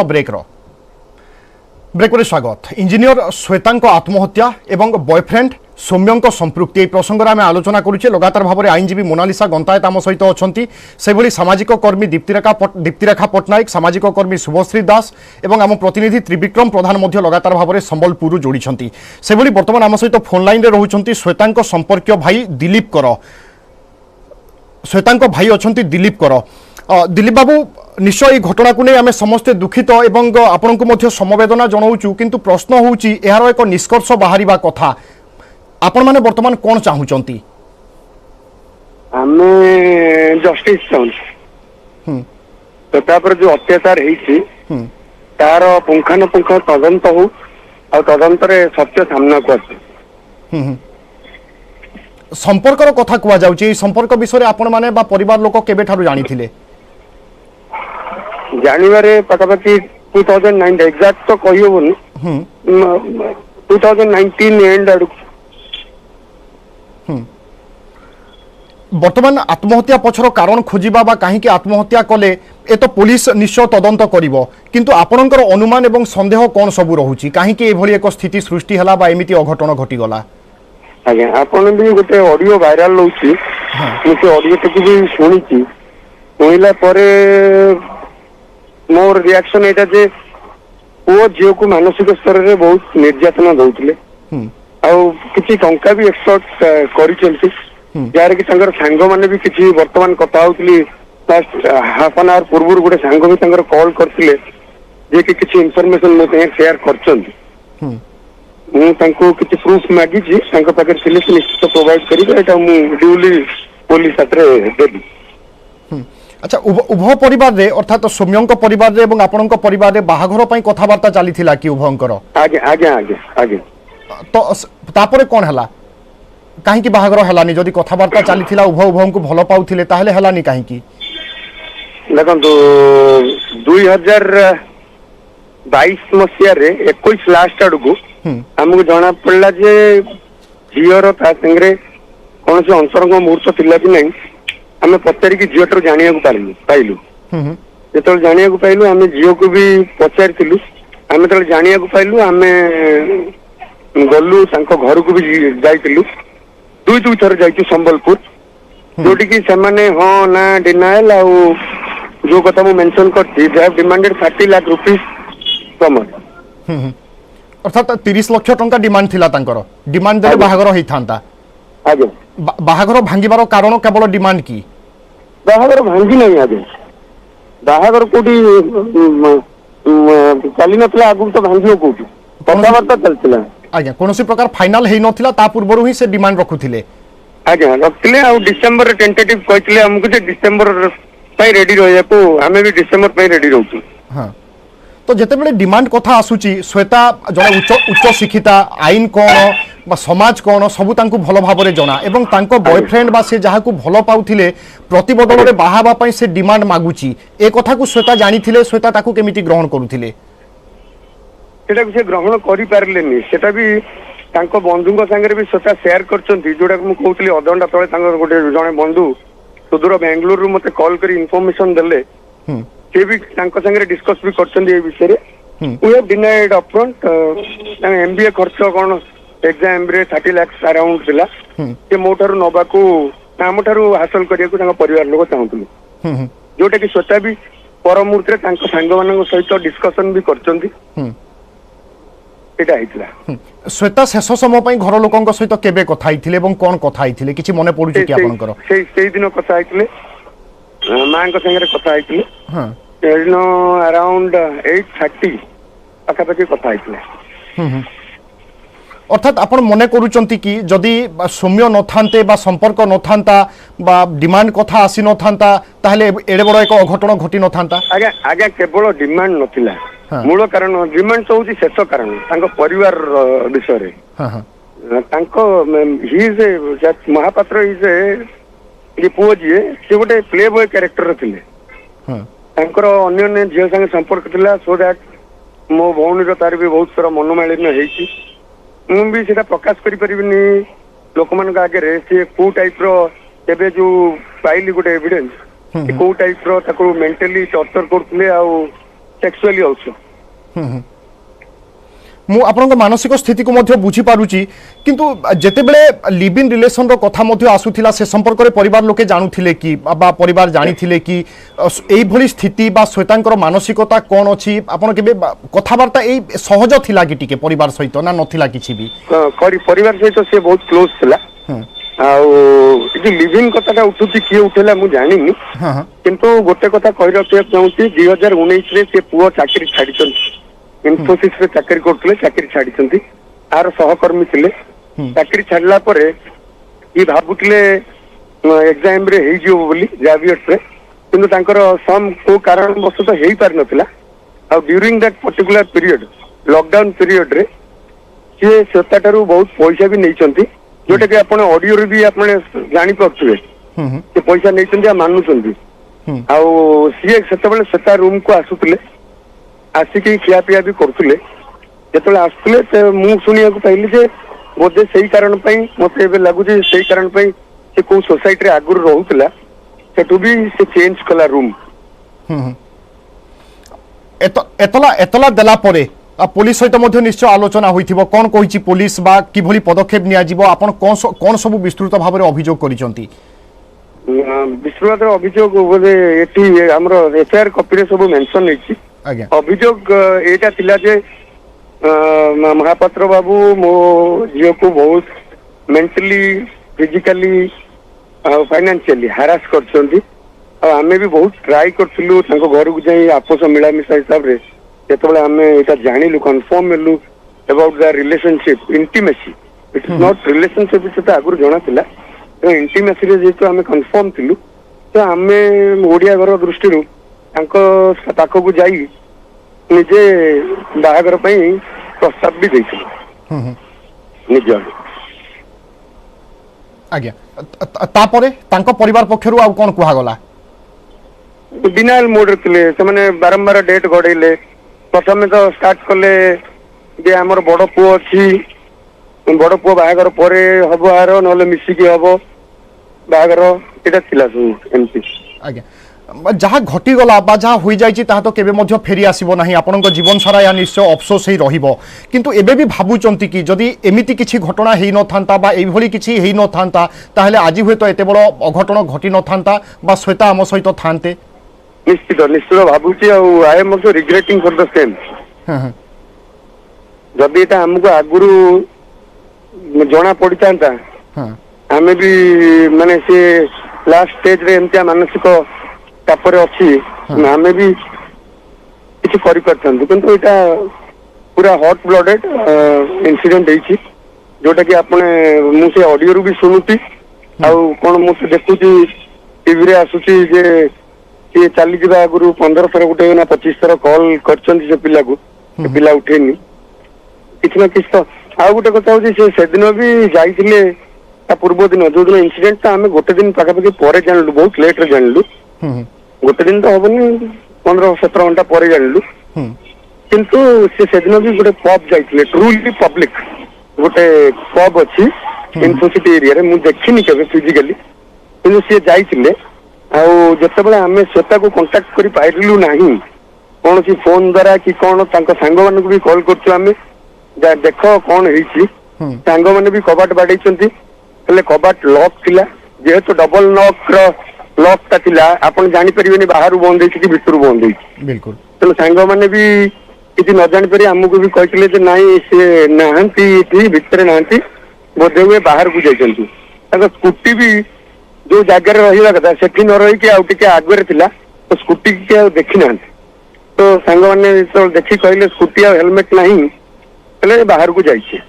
ब्रेक रे स्वागत इंजीनियर श्वेतांक आत्महत्या एवं बॉयफ्रेंड सौम्यंक संपृक्ति ए प्रसंग आम आलोचना करुचे लगातार भाव में आईनजीवी मोनालिसा गंतायत आम सहित अच्छा से सामाजिक कर्मी दीप्तिरेखा पट्टनायक सामाजिक कर्मी शुभश्री दास एवं आम प्रतिनिधि त्रिविक्रम प्रधान लगातार भाव में संबलपुर जोड़ी से बर्तमान आम सहित फोन लाइन रोचे श्वेतांक संपर्क भाई दिलीप कर श्वेतांक भाई अच्छा दिलीप कर दिलीप बाबू निश्चय घटना को नहीं आम समस्ते दुखित एवं आपण को समवेदना जनाऊँ किंतु प्रश्न होउची एहार एक निष्कर्ष बाहर कथा आपण माने वर्तमान कौन चाहूचंती आमे जस्टिस चाहूँ तो तापर जो अत्याचार हेछि तार पुंखानुपुंख तदंत हो और तदंत रे सत्य सामना को आसे संपर्कर कथा कुआ जाउची संपर्क विषय आपण माने बा परिवार लोक केबे ठारू जानिथिले जानिबारे पाखापाखि 2009 एग्जैक्ट तो कहि होबनी 2019 एंड आडू वर्तमान आत्महत्या पछर कारण खोजिबा बा कहीं आत्महत्या कले ए तो पुलिस निश्चय तदंत करिवो किंतु आपणकर अनुमान एवं संदेह कौन सबु रहुची कहीं एभली एक स्थिति सृष्टि हला बा एमिति अघटन घटी गला आज्ञा आपण भी गोटे ऑडियो वायरल होउची से ऑडियो तक भी शुणिला मोर रिएक्शन एटा जे वो झील को मानसिक स्तर रे बहुत निर्यातना दउतले आउ किछि टंका भी एक्सपर्ट करिसेंती यार कि तंगर सांग माने भी किछि वर्तमान कथा होतली लास्ट हाफ एन आवर पूर्व गोटे सांग भी तंगर कॉल करथिले जे कि किछि इंफॉर्मेशन मते शेयर करचंती मु तांको किछि प्रूफ मागी छी तांको पाके थिले निश्चित प्रोवाइड करिबे एटा मु ड्यूली पुलिस साथरे देबी अच्छा उभय परिवार रे अर्थात सौम्यंक परिवार रे एवं आपणक परिवार रे बाहाघर पई कथावार्ता चलीथिला कि उभयंकर आगे आगे आगे आगे तो तापरे कोन हला काहे कि बाहाघर हलानी जदी कथावार्ता चलीथिला उभय उभयंक भलो पाउथिले ताहले हलानी काहे कि देखो 2022 मसिया रे 21 लास्ट आडू हमको जना पड़ला जे झीवर ता संगे कौन से अंतरंग मुहूर्त थिला कि नहीं आम पचार की झीटर जाना पाइलु जो जाना पाइलु आम झील को भी पचारू आम जो जाना पाइलु आम गलु घर को भी जाइलु दुई थर जाइए संबलपुर जोटी की सेमाने हाँ ना डिनाएल आ जो कथा मु मेंशन करती they have demanded 30 lakh rupees कमर अर्थात 30 लाख टंका डिमांड थिला तांकर डिमांड देले बाहागर होई थांता ଆଜ୍ଞା ବାହାଘର ଭାଙ୍ଗିବାର କାରଣ କେବଳ ଡିମାଣ୍ଡ କି? ବାହାଘର ଭାଙ୍ଗି ନାହିଁ ଆଜ୍ଞା, ବାହାଘର କୋଉଠି ଚାଲି ନଥିଲା, ଆଗକୁ ତ ଭାଙ୍ଗିବ କୋଉଠି, କଥାବାର୍ତ୍ତା ଚାଲିଥିଲା। ଆଜ୍ଞା, କୌଣସି ପ୍ରକାର ଫାଇନାଲ ହେଇନଥିଲା, ତା ପୂର୍ବରୁ ହିଁ ସେ ଡିମାଣ୍ଡ ରଖୁଥିଲେ। ଆଜ୍ଞା ରଖିଥିଲେ, ଆଉ ଡିସେମ୍ବରରେ ଟେଣ୍ଟେଟିଭ କହିଥିଲେ ଆମକୁ ଯେ ଡିସେମ୍ବର ପାଇଁ ରେଡି ରହିବାକୁ, ଆମେ ବି ଡିସେମ୍ବର ପାଇଁ ରେଡି ରହୁଛୁ। ହଁ, ତ ଯେତେବେଳେ ଡିମାଣ୍ଡ କଥା ଆସୁଛି, ଶ୍ଵେତା ଜଣେ ଉଚ୍ଚ ଶିକ୍ଷିତା, ଆଇନ କ'ଣ বা সমাজ কোণ সবু তাঁকু ভালো ভাবে জনা এবং তাঁক বয়ফ্রেন্ড বা সে যাহাকু ভালো পাউথিলে প্রতিবদলরে বাহা হওয়া পাই সে ডিমান্ড মাগুচি, এ কথাকু শ্বেতা জানিথিলে, শ্বেতা তাকু কেমিতি গ্রহণ করুথিলে? সেটাকে সে গ্রহণ করিপারিলেনি, সেটা বি তাঙ্ক বন্ধুଙ୍କ ସାଙ୍ଗରେ ବି শ্বেতা ସେୟାର କରିଛନ୍ତି, ଯୋଉଟା ମୁଁ କହୁଥିଲି ଅଧଘଣ୍ଟା ତଳେ ତାଙ୍କର ଗୋଟେ ଜଣେ ବନ୍ଧୁ ସୁଦୂର ବେଙ୍ଗଲୁରରୁ ମତେ କଲ୍ କରି ଇନଫର୍ମେସନ ଦେଲେ, ସେ ବି ତାଙ୍କ ସାଙ୍ଗରେ ଡିସ୍କସ ବି କରିଛନ୍ତି ଏ ବିଷୟରେ। we have denied upfront, MBA ଖର୍ଚ୍ଚ କ'ଣ एग्जाम रे 30 लाख अराउंड थिला, से मोठारु नबाकू हमठारु हासिल करियाकू तांका परिवार लोक चाहुतले, जोटा कि श्वेता भी पर मुहूर्त रे तांका संग मानक सहित डिस्कशन भी करचंदी। एटा आइतला श्वेता शेष समय पई घर लोकंक सहित केबे कथा आइथिले एवं कोन कथा आइथिले, किछि मने पडुछि कि आपनकर? सेई दिन कथा आइथिले, मांक संगे कथा आइथिले, हां एनो अराउंड 8:30 आखापाखि कथा आइथिले। अर्थात आपण मने करूचंती कि जदि सौम्य नथान्ते बा संपर्क नथान्ता बा डिमांड कथा आसी नथान्ता ताहले एडे बड़ एक अघटन घटी नथान्ता? आगे आगे केवल डिमांड नथिला, मूल कारण डिमांड तो होची शेष कारण तांको परिवार विषय रे। तांको ही इज महापात्र इज ये पुओ जी से गोटे प्ले बॉय कैरेक्टर थिले, तांकर अन्य अन्य झियो संगे संपर्क थिला, सो दैट मो भौणी रो तार भी बहुत सारा मनोमालिन्य हेची। ମୁଁ ବି ସେଟା ପ୍ରକାଶ କରିପାରିବିନି ଲୋକମାନଙ୍କ ଆଗରେ, ସେ କୋଉ ଟାଇପ ର ଏବେ ଯୋଉ ପାଇଲି ଗୋଟେ ଏଭିଡେନ୍ସ, କୋଉ ଟାଇପ ର ତାକୁ ମେଣ୍ଟାଲି ଟର୍ଚର କରୁଥିଲେ ଆଉ ସେକ୍ସୁଆଲି ଅଲସୋ। ମୁଁ ଆପଣଙ୍କ ମାନସିକ ସ୍ଥିତିକୁ ମଧ୍ୟ ବୁଝିପାରୁଛି, କିନ୍ତୁ ଯେତେବେଳେ लिव इन रिलेशन ର କଥା ମଧ୍ୟ ଆସୁଥିଲା, ସେ ସମ୍ପର୍କରେ ପରିବାର ଲୋକେ ଜାଣୁଥିଲେ କି ବା ପରିବାର ଜାଣିଥିଲେ କି ଏଇ ଭଳି ସ୍ଥିତି ବା ଶ୍वेତାଙ୍କର ମାନସିକତା କ'ଣ ଅଛି? ଆପଣ କେବେ କଥାବାର୍ତ୍ତା ଏଇ ସହଜ ଥିଲା କି ଟିକେ ପରିବାର ସହିତ, ନା ନଥିଲା କିଛି ବି? ପରିବାର ସହିତ ସେ ବହୁତ କ୍ଲୋଜ ଥିଲା, ଆଉ ଏ लिव इन କଥାଟା ଉଠୁଛି, କିଏ ଉଠେଇଲା ମୁଁ ଜାଣିନି, କିନ୍ତୁ ଗୋଟେ କଥା କହି ରଖିବାକୁ ଚାହୁଁଛି, 2019 ରେ ସେ ପୁଅ ଚାକିରି ଛାଡିଛନ୍ତି, इनफोसिस रे चाकरी करथले, चाकरी छाडिचंती, आर सहकर्मी थिले। चाकरी छाडला परे ई भाबुतले एग्जाम रे हेई जियो बोली जावियर्स रे, किंतु तांकर सम को कारण वस्तु तो हेई पार नथिला। आ during that particular period, lockdown period रे से श्वेताटारू बहुत पैसा भी नैचंती, जोटा कि आपण ऑडियो रे भी आपण जानि पड़थुवे, से पैसा नैचंती आ मानुचंती। आ सीए सेतबेले श्वेता रूम को आसुतले, आसिक खियापिया भी करते, जो आसुले मुझे शुणा पाइली जे बोधे से कारण मत लगुच से कारण से कौ सोसाइटी आगुरी रोला, सेठू भी से चेंज कला रूम। एतला देला परे पुलिस सहित निश्चय आलोचना होइथिबो, कोन कहिछि पुलिस बा किभली पदक्षेप निया जिवो, आपण कोन सब विस्तृत भाव में अभियोग करिसंती? विस्तृत अभियोग बोले एटी हमर एफआईआर कॉपी रे सब मेंशन नैछि। अभियोग एटा थिला जे महापात्र बाबू मो झियो को बहुत मेंटली, फिजिकली, फाइनेंशियली हारास करछंती, आमे भी बहुत ट्राई करथिलु तांको घर को जाई आपस मिलामिशा हिसाब रे, जेतबेले आमे एटा जानिलु, कन्फर्म हेलु about the relationship, intimacy, it is not relationship, सेटा आगुर जणा थिला, इंटीमेसी रे जेतो आमे कन्फर्म थिलु, तो आमे ओडिया घर दृष्टि पाखक जाई निजे बाहागर प्रस्ताव भी देथिलु निज। आज्ञा तापरे तांको परिवार पक्षरु आ कोन कुहा गला? डिनाइल मोड रे थिले, से माने बारंबार डेट गडैले। प्रथम तो स्टार्ट कले जे हमर बड़ पुओ अछि, बड़ पुओ बाहागर परे हबो आरो नले मिसी की हबो बाहागर, एटा थिला सु एमपी। आज्ञा जहाँ घटीगला बा जहाँ हो जाइए तो केबे मध्य फेरी आसबो नहीं, आपनक जीवन सारा या निश्चय अफसोस ही रहिबो, किंतु एबे भी भाबुचंती कि जदि एमिति किछि घटना हेई न थांता बा एभली किछि हेई न थांता ताहले आज हुए तो एते बड़ अघटन घटी न थांता बा श्वेता आम सहित थांते? निश्चित निश्चित भाबुची, I am also regretting for the same. जदि एटा हमको आगुरु जना पड़ितांता, आमे भी माने से लास्ट स्टेज रे एमतिया मानसिक चापर अच्छी आमे भी किसी करि परथंतु किंतु एटा पूरा हॉट ब्लडेड इंसिडेंट हेछि जोटा कि आपने मु से ऑडियो रू भी सुनुती आउ कोन मु से देखुची टीवी रे आसुची जे ये चली जा आगु 15 थर गुटे ना 25 थर कॉल करछंती से पिला को पिला उठेनी किछ ना किछ तो आ गुटे कथा होची से सेदिन भी जाइथिले ता पूर्व दिन जो दिन इंसिडेंट ता हमें गोटे दिन पाका पाकी परे जानलु बहुत लेट रे जानलु गोटे दिन तो हबनी 15-17 घंटा परे जानलु किंतु से सेदिन भी गोटे पब जाइथिले ट्रूली पब्लिक गोटे पब अछि इनफोसिटी एरिया रे मु देखिनी केबे फिजिकली किंतु से जाइथिले आउ जतबेले आमे श्वेता को कांटेक्ट करि पाइलु नाही कौन सी फोन द्वारा कि कौन तांको सांग मान को भी कॉल करछु आमे देख कौन हेछि सांग माने भी कबाट बाडैछंती हेले कबाट लॉक थिला जेहेतु डबल नॉक रो लॉक ता थिला आपण जानि परिबेनी बाहरु बंद हेछि कि भितरु बंद हेछि बिल्कुल तो सांग माने भी किछि न जानि परि हमकु भी कहथिले जे नाही से नाहंती थी भितर नाहंती बोधे हुए बाहर को जाइछंती ताको स्कूटी भी जो जगह रहिबा कथा सेठी न रही कि आउ टिके आगरे थिला तो स्कूटी के देखि ना तो सांग माने तो देखि कहले स्कूटी आ हेलमेट नाही हेले बाहर को जाइछे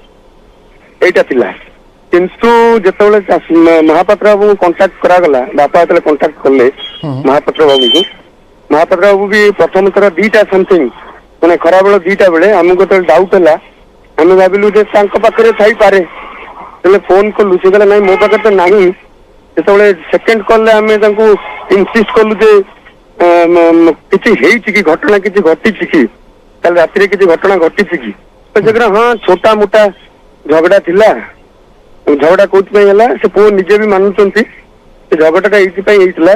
एटा थिला किंतु जेतेबेले महापात्र बाबू को कांटेक्ट करा गला बापा जेतेबेले कांटेक्ट करले महापात्र बाबू भी प्रथम थर दीटा समथिंग माने खरा बेला दीटा बेले हमको तो डाउट हला हम भाबिलु जे तांको पाखरे थाई पारे हेले फोन कलु से गला नाही मो पाखरे तो नाही जेतेबेले सेकंड कॉल ले हमें तांको इंसिस्ट कलु जे किछि हेइछि कि घटना किछि घटिछि कि कल रात्रि रे किछि घटना घटिछि कि तो जगरा हां छोटा मोटा झगड़ा थिला झगड़ा कोच पे हला से पो निजे भी मानुचंती से झगड़ाटा एइति पे हेइतला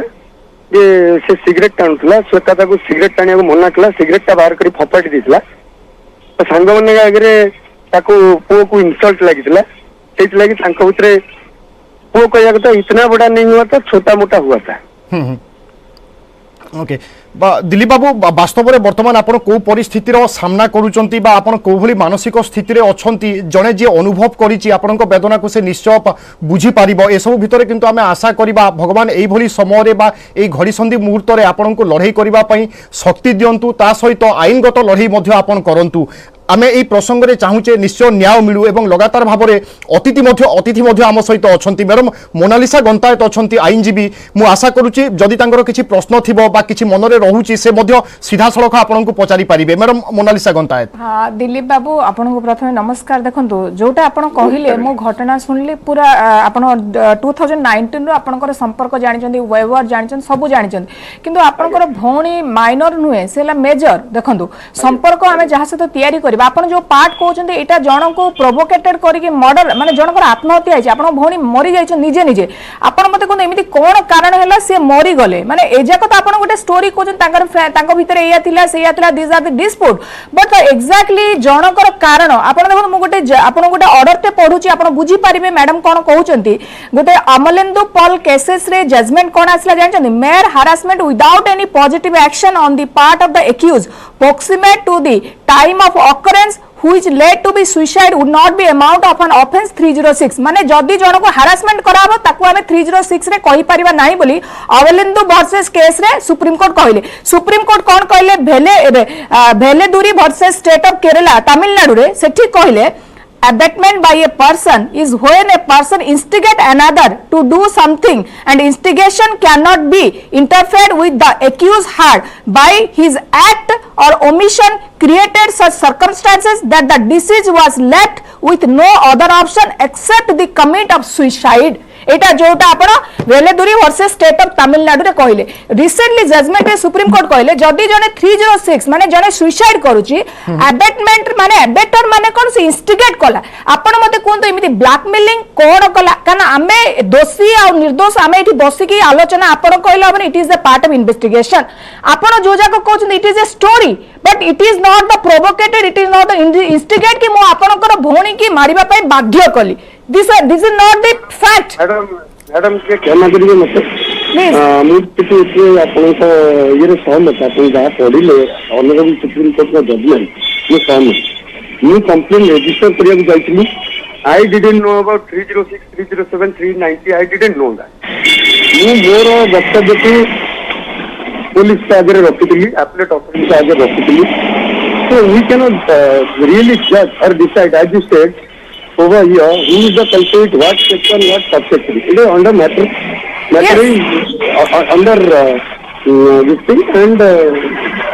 जे से सिगरेट टाणुतला श्वेता ताको सिगरेट टाणिया को मना कला सिगरेट ता बाहर करी फपाटी दिसला तो सांग माने आगरे ताको पो को इंसल्ट लागितला सेट लागि तांको भितरे पो कहया तो इतना बड़ा नहीं हुआ था छोटा मोटा हुआ था ओके दिलीप बाबू वास्तव में बर्तमान आप कौ परिस्थितिर सामना करुचंती बा आपण कौ भली मानसिक स्थिति रे अछंती जने जे अनुभव करिछि आपनक वेदना को से निश्चय बुझी पारिबो ए सब भितरे किंतु आमे आशा करिबा भगवान एई भली समय रे बा एई घड़ी संधि मुहूर्त रे आपनक लड़ाई करिबा पई शक्ति दियंतु ता सहित आईनगत लड़ाई मध्ये आपण करंतु आमे एई प्रसंग रे चाहूचे निश्चय न्याय मिलू एवं लगातार भाव में अतिथि आम सहित अच्छा मैडम मोनालिसा गंतायत अच्छा आईनजीवी मु आशा करुच्ची जदि तांकर किछि प्रश्न थिबो बा किछि मन रे रहूची से मध्य सीधा सड़क आपनको पचारि पारिबे मैडम मोनालिसा गंतायत। हाँ दिलीप बाबू आपनको प्रथमे नमस्कार देखंतु जोटा आपण कहिले मो घटना सुनली पूरा आपण 2019 रो आपनकर संपर्क जानिचंदी वेवर जानिचंदी सब जानिचंदी किंतु आपनकर भौणी माइनर नुहे सेला मेजर देखंतु संपर्क आमे जहा से तो तयारी करिबा आपण जो पार्ट कहउचंदी एटा जण को प्रोवोकेटेड करिके मर्डर माने जनकर आत्महत्या है आपण भौणी मरि जाइछ निजे निजे आपण मते कोन एमिति कोन कारण हैला से मरि गले माने एजाक तो आपण गोटे स्टोरी कहउचन तांकर भितर एया थिला this are the dispute but exactly जनकर कारण आपण देखो मु गोटे आपण गोटे ऑर्डर ते पढुची आपण बुझी पारिबे मैडम कोन कहउचंती गोटे अमलेंदु पॉल केसेस रे जजमेंट कोन आसला जानचंदी mere harassment without any positive action on the part of the accused proximate to the time of occurrence which led to be suicide would not be amount of an offense 306 माने जदी जण को harassment कराबो ताकू हमें 306 रे कहि परिबा नाही बोली अवलेंदु वर्सेस केस रे सुप्रीम कोर्ट कोन कहले भेलेदुरी versus state of Kerala Tamil Nadu रे सेठी कहले abatement by a person is when a person instigate another to do something and instigation cannot be interfered with the accused heart by his act or omission created such circumstances that the deceased was left with no other option except the commit of suicide एटा जोटा आपण वेलेदुरी वर्सेस स्टेट ऑफ तमिलनाडु रे कहले रिसेंटली जजमेंट रे सुप्रीम कोर्ट कहले जदी जने 306 माने जने सुसाइड करूची अबेटमेंट माने अबेटर माने कोन से इंस्टिगेट कला आपण मते कोन तो एमिति ब्लैकमेलिंग कोन कला काना आमे दोषी आ निर्दोष आमे एठी बसी की आलोचना आपण कहले अपन it is the part of investigation आपण जो जाको कहउछ it is a story but it is not the provocated it is not the instigate कि मो आपनकर भौणी की मारिबा पई बाध्य कली this is not the fact madam के क्षमा करिए मत मु किसी से आपन को ये सहमत आपन जहां पढ़िले ऑनरेबल सुप्रीम कोर्ट का जजमेंट ये सहमत मु कंप्लेन रजिस्टर करिया जाइछली I didn't know about 306, 307, 390. I didn't know that. ମୁଁ ମୋର ବକ୍ତବ୍ୟକୁ पुलिस आगे रखी अपलेट ऑफिस आगे रखी so we cannot really judge or decide as you said over here who is the culprit, what section, what subsection. It is under matter is under this thing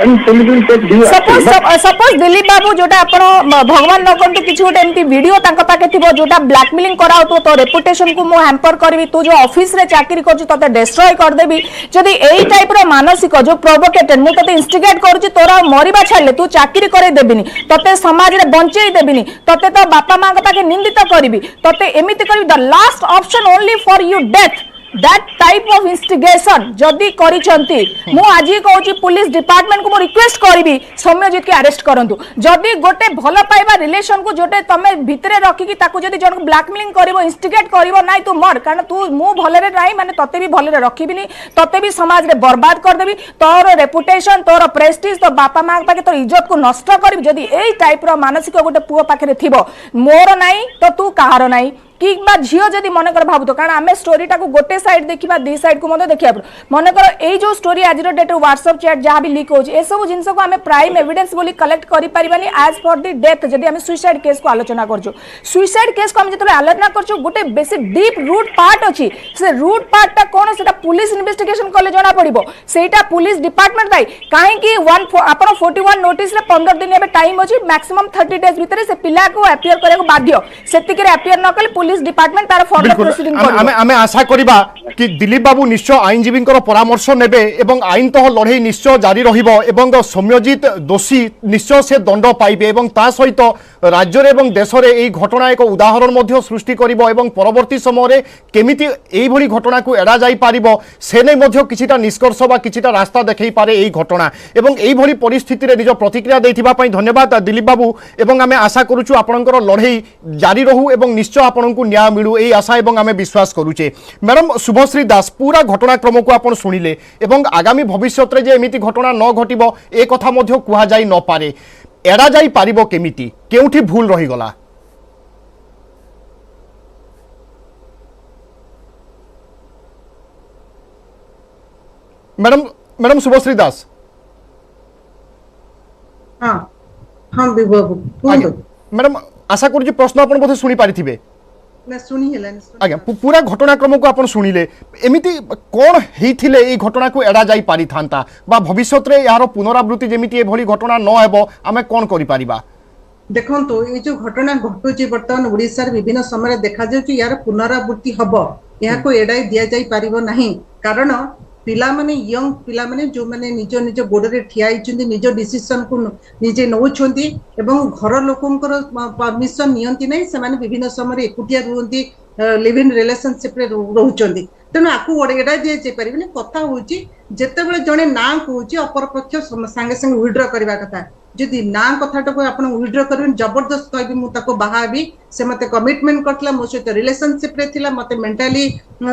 and police will take due action. Suppose Dilip Babu जोटा आपण भगवान न करंतु किछि गोटे एमती वीडियो तांका पाके थिबो जोटा ब्लैकमेलिंग कराउतो तो रेपुटेशन को मु हैम्पर करबी तू जो ऑफिस रे चाकरी करछु तते डिस्ट्रॉय कर देबी जदी एई टाइप रो मानसिक जो प्रोवोकेटेड मु तते इंस्टिगेट करछु तोरा मरिबा छाडले तू चाकरी करे देबिनी तते समाज रे बंचेई देबिनी तते तो बापा मां के पाके निंदित करबी तते एमिति करबी the last option only for you death that type of instigation जदि करिसंती मु आजी कहूची पुलिस डिपार्टमेंट को मु रिक्वेस्ट करबी सौम्यजीत के अरेस्ट करंतु जदि गोटे भल पाइबा रिलेशन को जोटे तमे भितरे रखी कि ताकू जदि जन ब्लैकमेलिंग करबो इंस्टिगेट करबो नाइ तू मर कारण तू मु भलरे नाही माने तते भी भलरे रखिबिनी तते भी समाज रे बर्बाद कर देबी तोर रेपुटेशन तोर प्रेस्टीज तो बापा मां पाके तोर इज्जत को नष्ट करबी जदि एई टाइप रो मानसिक गोटे पुओ पाखे रे थिबो मोर नाही तो तू कहारो नाही कि झील जदि मन कर भावुत कारण आम स्टोरीटा को गोटे साइड देखा दी साइड को देखा मन कर ये जो स्टोरी आज डेट व्हाट्सएप चैट जहाँ भी लीक होगी सब जिन को आम प्राइम एविडेंस बोली कलेक्ट करें एज फॉर दी डेथ जदि आम सुइसाइड केस को आलोचना कर सुइसाइड केस को आम जो आलोचना कर गोटे बेसी डीप रूट पार्ट अच्छी से रूट पार्टा कौन से पुलिस इन्वेस्टिगेशन कले जना पड़ो सेटा पुलिस डिपार्टमेंट दायी कहीं आप 41 नोटिस 15 दिन एवं टाइम अच्छी मैक्सिमम 30 डेज भितर से पिला को एपियर करने को बाध्य से एपियर न कले पुलिस डिपार्टमेंट तार फर्दर प्रोसीडिंग करबो आमे आशा करिबा कि दिलीप बाबू निश्चय आईनजीवी परामर्श नेबे एवं आईन तह लड़ाई निश्चय जारी रहिबो एवं सौम्यजीत दोषी निश्चय से दंड पाइबे एवं ता सहित राज्य एवं देश में यह घटना एक उदाहरण मध्य सृष्टि करिबो एवं परवर्ती समय केमिति एई भली घटना को एड़ा जाई पारिबो से नै मध्य किछिटा निष्कर्ष बा किछिटा रास्ता देखै पारे एई घटना एवं एई भली परिस्थिति रे निज प्रतिक्रिया दैथिबा पई धन्यवाद दिलीप बाबू एवं आमे आशा करूछु आपनकर लड़ाई जारी रहू एवं निश्चय आपनकु न्याय मिलू एई आशा एवं आमे विश्वास करूचे। मैडम शुभश्री दास पूरा घटनाक्रम को आपण सुनिले एवं आगामी भविष्य रे जे एमिति घटना न घटिबो ए कथा मध्य कुहा जाई न पारे एड़ा जाई पारिबो केमिति केउठी भूल रही गला मैडम शुभश्री दास हाँ हाँ मैडम आशा करूँ प्रश्न आप बोधे शुणी पारिथिबे आज्ञा पूरा घटनाक्रम को आपण शुणिले एमिति कौन हेइथिले एई घटना को एड़ा जाई पारि थांता बा भविष्य रे यार पुनरावृत्ति जेमिति ए भली घटना न हेबो आमे कोन करि पारिबा देखंतु ये जो घटना घटुची वर्तमान ओडिसा रे विभिन्न समय देखा जाउची यार पुनरावृत्ति हबो या को एड़ाई दिया जाई पारिबो नाही कारण पिला माने यंग पिला माने जो माने निज निज गोडरे ठिया आइचंदी निज डिसिजन को निजे नउछंदी एवं घर लोकंकर परमिशन नियंती नै से माने विभिन्न समय एकुटिया रुहंती लिव इन रिलेशनशिप रे रहउचंदी तेणु आकु एड़ा दिया जाई पारिबनी कथा होची जेतेबेले जणे ना कहूची अपर पक्ष संगे संगे विड्रॉ करबा कथा जदि ना कथाटा को आपण विड्रॉ करबे जबरदस्त कहबी मु ताको बाहाबी से मते कमिटमेंट करतला मो सहित रिलेशनशिप रे थिला मते मेंटली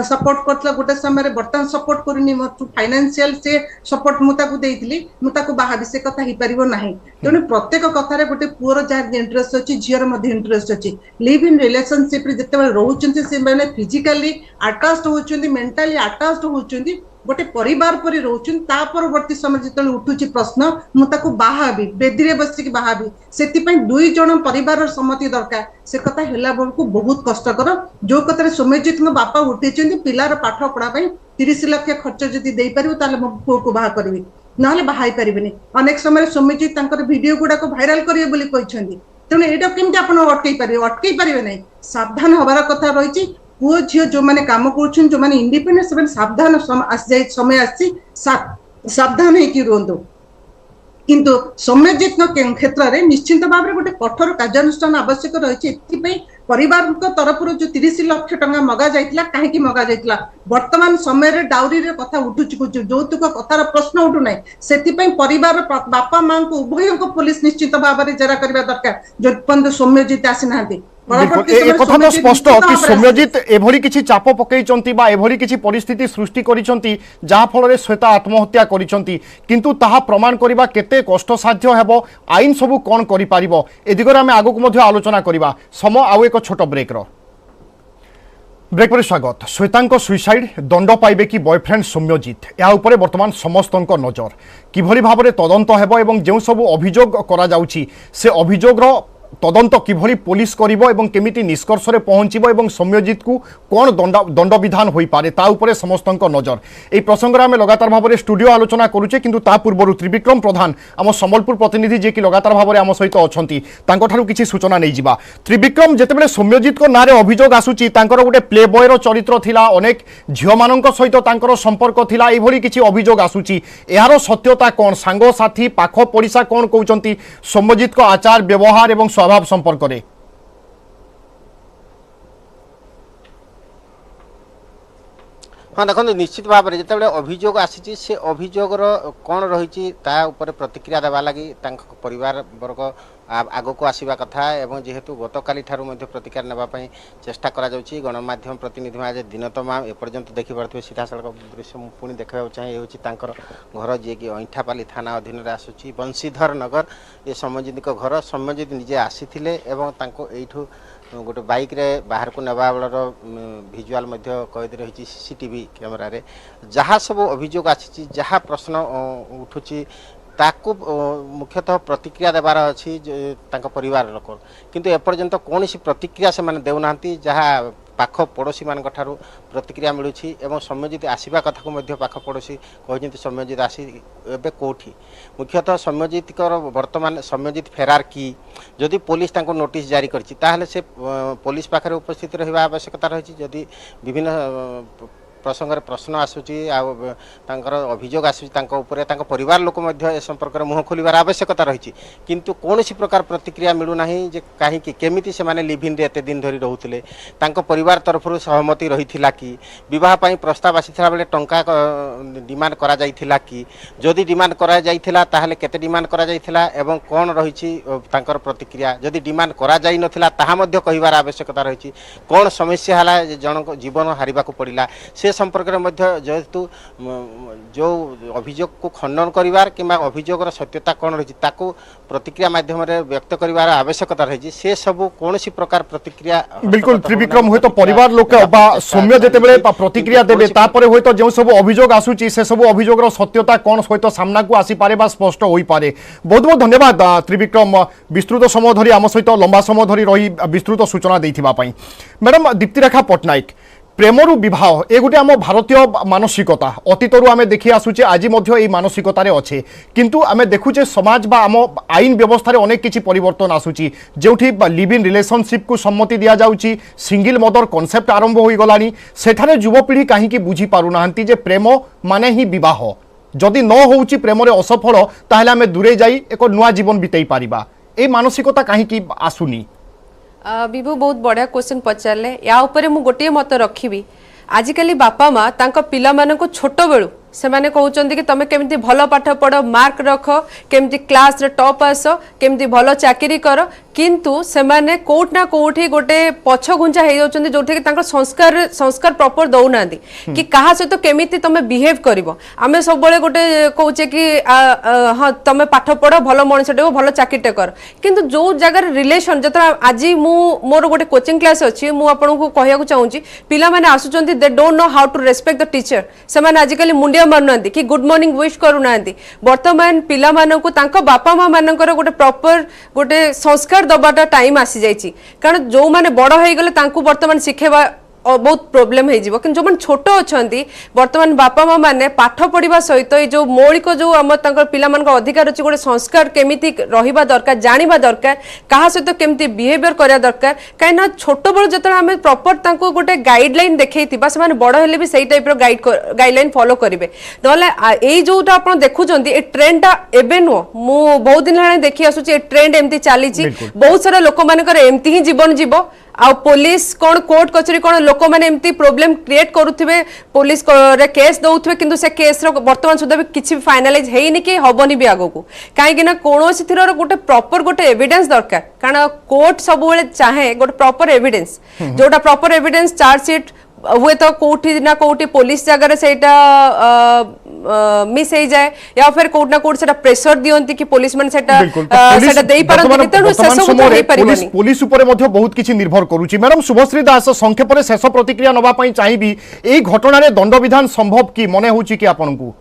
सपोर्ट करतला गोटे समय रे बर्तन सपोर्ट करनी मत फाइनेंशियल से सपोर्ट मु ताको देइतली मु ताको बाहाबी से कथा हि परिबो नाही तेणु प्रत्येक कथा रे गोटे पुअर जार इंटरेस्ट अछि झियर मध्ये इंटरेस्ट अछि लिव इन रिलेशनशिप रे जते रहउचंती से माने फिजिकली अटैच्ड होउचंती मेंटली अटैच्ड होउचंती गोटे परिवार पर रोचुन ता परवर्ती समय जिते उठुची प्रश्न मु ताको बाहाबी बेदी रे बसिकी बाहाबी सेति पई दुई जण परिवार सम्मति दरकार से कथा हेला बळकु बहुत कष्टकर जो कथा रे सोमेजित नो बापा उठेचंती पिलार पाठ पढा पई 30 लाख खर्च जदी देई परिबो ताले मो पुओ को बाहा करबी नहले बाहाई परिबेनी अनेक समय सोमेजित तांकर वीडियो गुडा को वायरल करिवे बोली कहिसंती तेनु एटा केमति आपण अटकई परिबे नै सावधान होबार कथा रहिची पुओ झियो जो माने काम करूछन जो माने इंडिपेंडेंट से सावधान समय आसी सावधान है कि रोंदो किंतु सम्यजित क्षेत्र रे निश्चित भाव रे गोटे कठोर कार्यानुष्ठान आवश्यक रहिछि एथि परिवार को तरफ जो 30 लाख टंका मगा जाइतिला काहे कि मगा जाइतिला वर्तमान समय रे डाउरी रे कथा उठुछि जौतुक कथार प्रश्न उठु नै सेति पई परिवार बापा मां को उभय को पुलिस निश्चित भाव रे जरा करबा दरकार जो पर्यंत सम्यजित आसी नाहंती बिल्कुल ए कथा तो स्पष्ट कि सौम्यजित एभली किछि चाप पकेइचंती बा एभली किछि परिस्थिति सृष्टि करिसंती जहा फल श्वेता आत्महत्या करिसंती किंतु ताहा प्रमाण करिबा केते कष्टसाध्य हेबो आईन सबु कोन करि पारिबो ए दिगरे आमे आगु को मध्ये आलोचना करिबा सम आउ एक छोट ब्रेक रो ब्रेक पर स्वागत श्वेतांक सुइसाइड दंड पाइबे कि बॉयफ्रेंड सौम्यजित या उपरे वर्तमान समस्तंक नजर किभली भाबरे तदंत हेबो एवं जेउ सब अभियोग करा जाउची से अभियोगर तदंत किभली पुलिस करिबो एवं केमिति निष्कर्ष रे पहुंचिबो एवं सौम्यजित को कोन दंड विधान होई पारे ता उपरे समस्तंक नजर ए प्रसंग रे आमे लगातार भाबरे स्टूडियो आलोचना करूचे किंतु ता पूर्वरु त्रिविक्रम प्रधान आम संबलपुर प्रतिनिधि जे कि लगातार भाबरे आम सहित अछंती तांको ठारु किछि सूचना नै जिबा त्रिविक्रम जेतेबेले सौम्यजित को नारे अभियोग आसुची तांकर गोटे प्ले बॉय रो चरित्र थिला अनेक झियो माननक सहित तांकर संपर्क थिला ए भली किछि अभियोग आसुची एहारो सत्यता कोन सांगो साथी पाख पडिसा कोन कहउचंती सौम्यजित को आचार व्यवहार एवं स्वभाव संपर्क रे हाँ देखो निश्चित भाव में जिते अभियोग आसी से अभियोगर कौन रही प्रतिक्रिया देवा लगी परिवार वर्ग आग को आसवा कथा एवं जेहेतु गतकाली ठारू प्रतिक्रिया नापी चेष्टा करा गणमाध्यम प्रतिनिधि आज दिन तमाम एपर्यंत देखिपे सीधा सड़क दृश्य पुणी देखा चाहिए ये घर जी कि अईठापाली थाना अधीन में आसूँ बंशीधर नगर ये सौम्यजित घर सौम्यजित निजे आसी एठू गोटे बाइक रे बाहर को नेबा बेलर भिजुआल कैद रही सीसीटीवी कैमेरा रे जहाँ सब अभियोग आसी जहाँ प्रश्न उठुची ताकू मुख्यतः प्रतिक्रिया देवार अच्छी परिवार लोक किंतु एपर्यंत कौन प्रतिक्रिया से देना जहाँ पाख पड़ोशी मान प्रतिक्रिया मिलूँ एवं सौम्यजित आसवा कथा को पाख पड़ोशी कहते सौम्यजित आसी एवं कौटी मुख्यतः सौम्यजित वर्तमान सौम्यजित फेरार कि जदि पुलिस नोटिस जारी कर से पुलिस पाखे उपस्थित रहा आवश्यकता रही जदि विभिन्न प्रसंग प्रश्न आसूची अभियोग आसूरी परिवार लोक ए संपर्क में मुह खोलार आवश्यकता रही किंतु कौन प्रकार प्रतिक्रिया मिलूना जे कहीं केमिति से माने लिव इन रे एते दिन धरी रहउथिले परिवार तरफ सहमति रही कि विवाह प्रस्ताव आसीथिला बेले टंका डिमांड करा जाइथिला कि जदि डिमांड करा जाइथिला ताहले केते डिमांड करा जाइथिला एवं कौन रही प्रतिक्रिया जदि डिमांड करा जाई नथिला ताहा मध्ये कहिबार आवश्यकता रही कौन समस्या हला जनक जीवन हारिबा को पड़िला से संपर्क में जेहेतु जो अभियोग को खंडन करिवार किंबा अभियोगर सत्यता कौन रही प्रतिक्रिया माध्यम व्यक्त करिवार आवश्यकता रही से सब कौन प्रकार प्रतिक्रिया बिल्कुल त्रिविक्रम हो तो परिवार लोक सौम्य जेतेबेले प्रतिक्रिया देबे तापरे हो तो जो सब अभियोग आसुची से सब अभियोगर सत्यता कौन हो सामना को आसी पारे बा स्पष्ट होई पारे बहुत बहुत धन्यवाद त्रिविक्रम विस्तृत समय धरी आम सहित लंबा समय धरी रही विस्तृत सूचना देथिबा पई मैडम दीप्तिरेखा पट्टनायक प्रेमरु विवाह ए गोटे आम भारतीय मानसिकता अतीतरु आमे देखि आसुचे आज मध्य एई मानसिकतारे अच्छे किंतु आमे देखुचे समाज बा आम आईन व्यवस्था रे अनेक किछि परिवर्तन आसुची जेउठी लिव इन रिलेशनशिप को सम्मति दिया जाउची सिंगल मदर कॉन्सेप्ट आरंभ होई गलानी सेठारे युवपीढ़ी काहे कि बुझी पारु नाहंती जे प्रेम माने ही विवाह जदि न होउची प्रेम रे असफल ताहले आमे दूरे जाई एको नुवा जीवन बितेई पारिबा ए मानसिकता काहे कि आसुनी विभु बहुत बढ़िया क्वेश्चन पचारे या ऊपर मु गोटे मत रखी आजिकली बापा माँ तांको पिला मानको छोट बेलू से माने कहउचंदी कि तमे केमती भलो पाठ पढ़ मार्क रख केमती क्लास रे टॉप आस केमती भलो चाकरी कर किंतु से माने कोट ना कोठी गोटे पछ घुंचा हे जाउचंदी जोठी कि तांको संस्कार प्रॉपर दउना कि कहा सहित केमिति तमे बिहेव करिवो आमे सब बळे गोटे कहउचे कि हां तमे पाठ पढ़ भलो मनुष्यटे भलो चाकरीटे कर किंतु जो जगह रिलेशन जतरा आज मु मोर गोटे कोचिंग क्लास अछि मु आपन को कहया को चाहूची पिला माने आसुचंदी they don't know how to respect the teacher से माने आजिकली मुंडिया मानुना कि गुड मॉर्निंग विश करूना वर्तमान पिला मानकु तांको बापा माँ मानकर गोटे प्रॉपर गोटे संस्कार दबाटा टाइम आसी जाइछि कारण जो माने बड़ हो गले तांको वर्तमान शिखेबा बहुत प्रोब्लेम हो जो मैंने छोट अच्छा बर्तमान बापा माँ मैंने पाठ पढ़ा सहित जो मौलिक जो आम पिला अधिकार अच्छी गोटे संस्कार केमिति रहिबा दरकार जानिबा दरकार कहा सहित केमिति बिहेवियर करा दरकार कहीं छोट बड़ जो आम प्रॉपर गोटे गाइडलाइन देखा से बड़ हेले भी सही टाइप गाइडलाइन फॉलो करेंगे ना जोटा आप देखुं ये ट्रेंडटा एवं नुह मु बहुत दिन देखी आसूँ ट्रेंड एमती चली बहुत सारा लोक मान एमती ही जीवन जीव आ पुलिस कौन कोर्ट कचेरी कौन लोक मैंने एमती प्रोब्लेम क्रिएट करुवे पुलिस रे केस दौथे किंतु से केस वर्तमान सुधा भी किसी फाइनालाइज है कि हबनी भी आगो को कहीं कौन सी गोटे प्रॉपर गोटे एविडेंस दरकार कारण कोर्ट सब चाहे गोटे प्रॉपर एविडेंस जोटा प्रॉपर एविडेंस चार्जसीट हुए तो कोठी ना कोठी पुलिस जगह से मिस हो जाए या फिर कोर्ट ना कोर्ट से प्रेशर दियंती कि पुलिस मन सेटा देई पारंती तेणु से सब तो नहीं परिबनी पुलिस ऊपर मध्ये बहुत किछि निर्भर करूची। मैडम शुभश्री दास संक्षेप रे शेष प्रतिक्रिया नबा पई चाहिबी एई घटना रे दंड विधान संभव कि मने होची कि आपनकू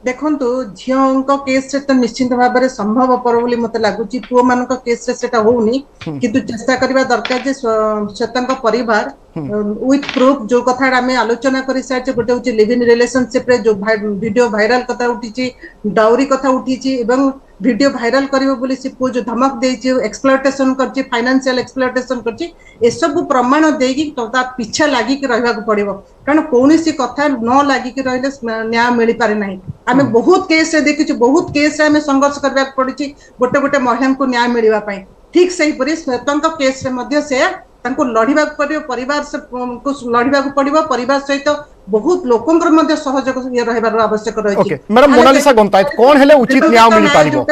देखंतु झियोंको केस रे तो निश्चित भाव में संभवपर बोली मते लागुची पुओ मानक केस रे सेटा होउनी किंतु चेष्टा करबा दरकार जे श्वेतांको परिवार विथ प्रूफ जो कथा आम आलोचना कर सारी गोटे हूँ लिव इन रिलेशनशिप रे जो वीडियो भाइराल कथा उठी डाउरी कथा उठी एवं वीडियो भाइराल करिवो बोली से पु जो धमक देछि एक्सप्लॉयटेशन करछि फाइनेंशियल एक्सप्लॉयटेशन करछि ए सब प्रमाण देगी तो ता पीछा लागि के रहबा को पड़िबो कारण कोनोसी कथा न लागि के रहले न्याय मिली पारे नाही आमे बहुत केस रे देखिछु बहुत केस रे आमे संघर्ष करबा पड़छि गोटे गोटे महिला को न्याय मिलिबा पई ठीक सही परि श्वेतांक केस रे मध्य से तांको लढिबा पड़िबो परिवार से को लढिबा पड़िबो परिवार सहित बहुत लोकंकर मध्य सहयोग ये रहबार आवश्यक रही। ओके मैडम मोनालिसा गंतायत कोन हेले उचित न्याय मिल पारिबो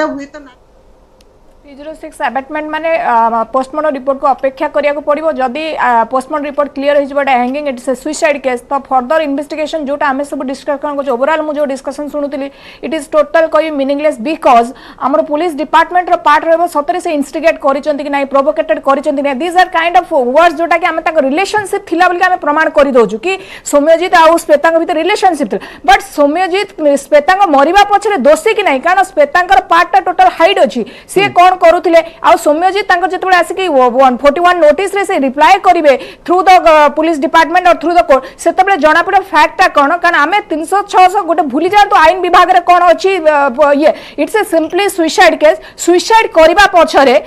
306 अबैटमेंट माने पोस्टमार्टम रिपोर्ट को अपेक्षा करिया को पड़िबो जदी पोस्टमार्टम रिपोर्ट क्लियर हो जबडा hanging it's a suicide case तो फर्दर इन्वेस्टिगेशन जोटा हमें सब डिस्कस करन को ओवरऑल मु जो डिस्कशन सुनुतली इट इज टोटल कोई मीनिंगलेस बिकॉज हमर पुलिस डिपार्टमेंट रो पार्ट रहबो सतरे से इंस्टिगेट करिसंती कि नाही प्रोवोकेटेड करिसंती नै this are kind of words जोटा कि हमें तक रिलेशनशिप थिला बोली हमें प्रमाण करि दोजु कि सौम्यजीत आ श्वेतांग भीतर रिलेशनशिप बट सौम्यजीत श्वेतांग मरिबा पछरे दोषी कि नाही कारण श्वेतांगर पार्ट टोटल हाइड अछि से कोन करुथिले आ सौम्यजीत तांको जेतबे आसी 141 नोटिस रे से रिप्लाई करिवे थ्रू द पुलिस डिपार्टमेंट और थ्रू द कोर्ट सेतबे जणा पड़े फैक्ट कोन कारण आमे 300 600 गोटे भूली जातो आईन विभाग रे कोन अछि ये it's a simply suicide case suicide करिबा पछरे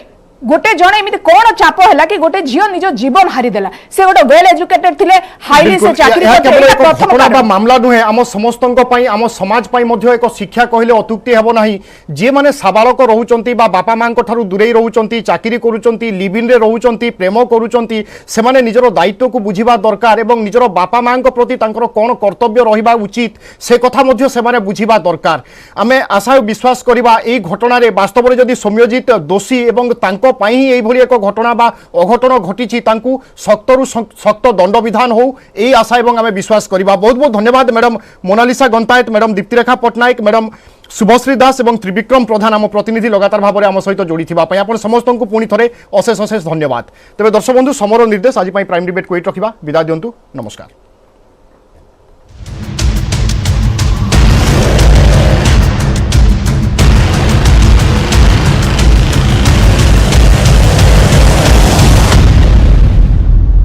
गोटे जण एमिति कोन चाप हैला कि गोटे झियो निजो जीवन हारि देला से गोटे वेल एजुकेटेड थिले हाईली से चाकरी करते घटना बा मामला नुहे आम समस्तंक पई आम समाज पई मध्ये एक शिक्षा कहले अतुक्ति हेबो नाही जे माने साबालक रहउचंती बा बापा मां को थारु दूरे रहउचंती चाकरी करूचंती लिव इन रे रहउचंती प्रेम करूचंती से माने निजरो दायित्व को बुझिबा दरकार एवं निजरो बापा मां को प्रति तांकर कोन कर्तव्य रहिबा उचित से कथा मध्ये से माने बुझिबा दरकार आमे आशा विश्वास करिबा एई घटना रे वास्तव रे जदी सौम्यजीत दोषी एवं तांको एक घटना बा अघटन घटी सख्तरु सख्त दंड विधान हो यही आशा एवं आम विश्वास करवा। बहुत बहुत धन्यवाद madam Monalisa Gantayat madam Diptirekha Pattnaik madam Shubhashree Das और त्रिविक्रम प्रधान आम प्रतिनिधि लगातार भाव में आम सहित जोड़ी आप समस्त को पुणी थे अशेष अशेष धन्यवाद। तेज दर्शक बंधु समर निर्देश आज प्राइम डिबेट को रखा विदा दिंतु नमस्कार।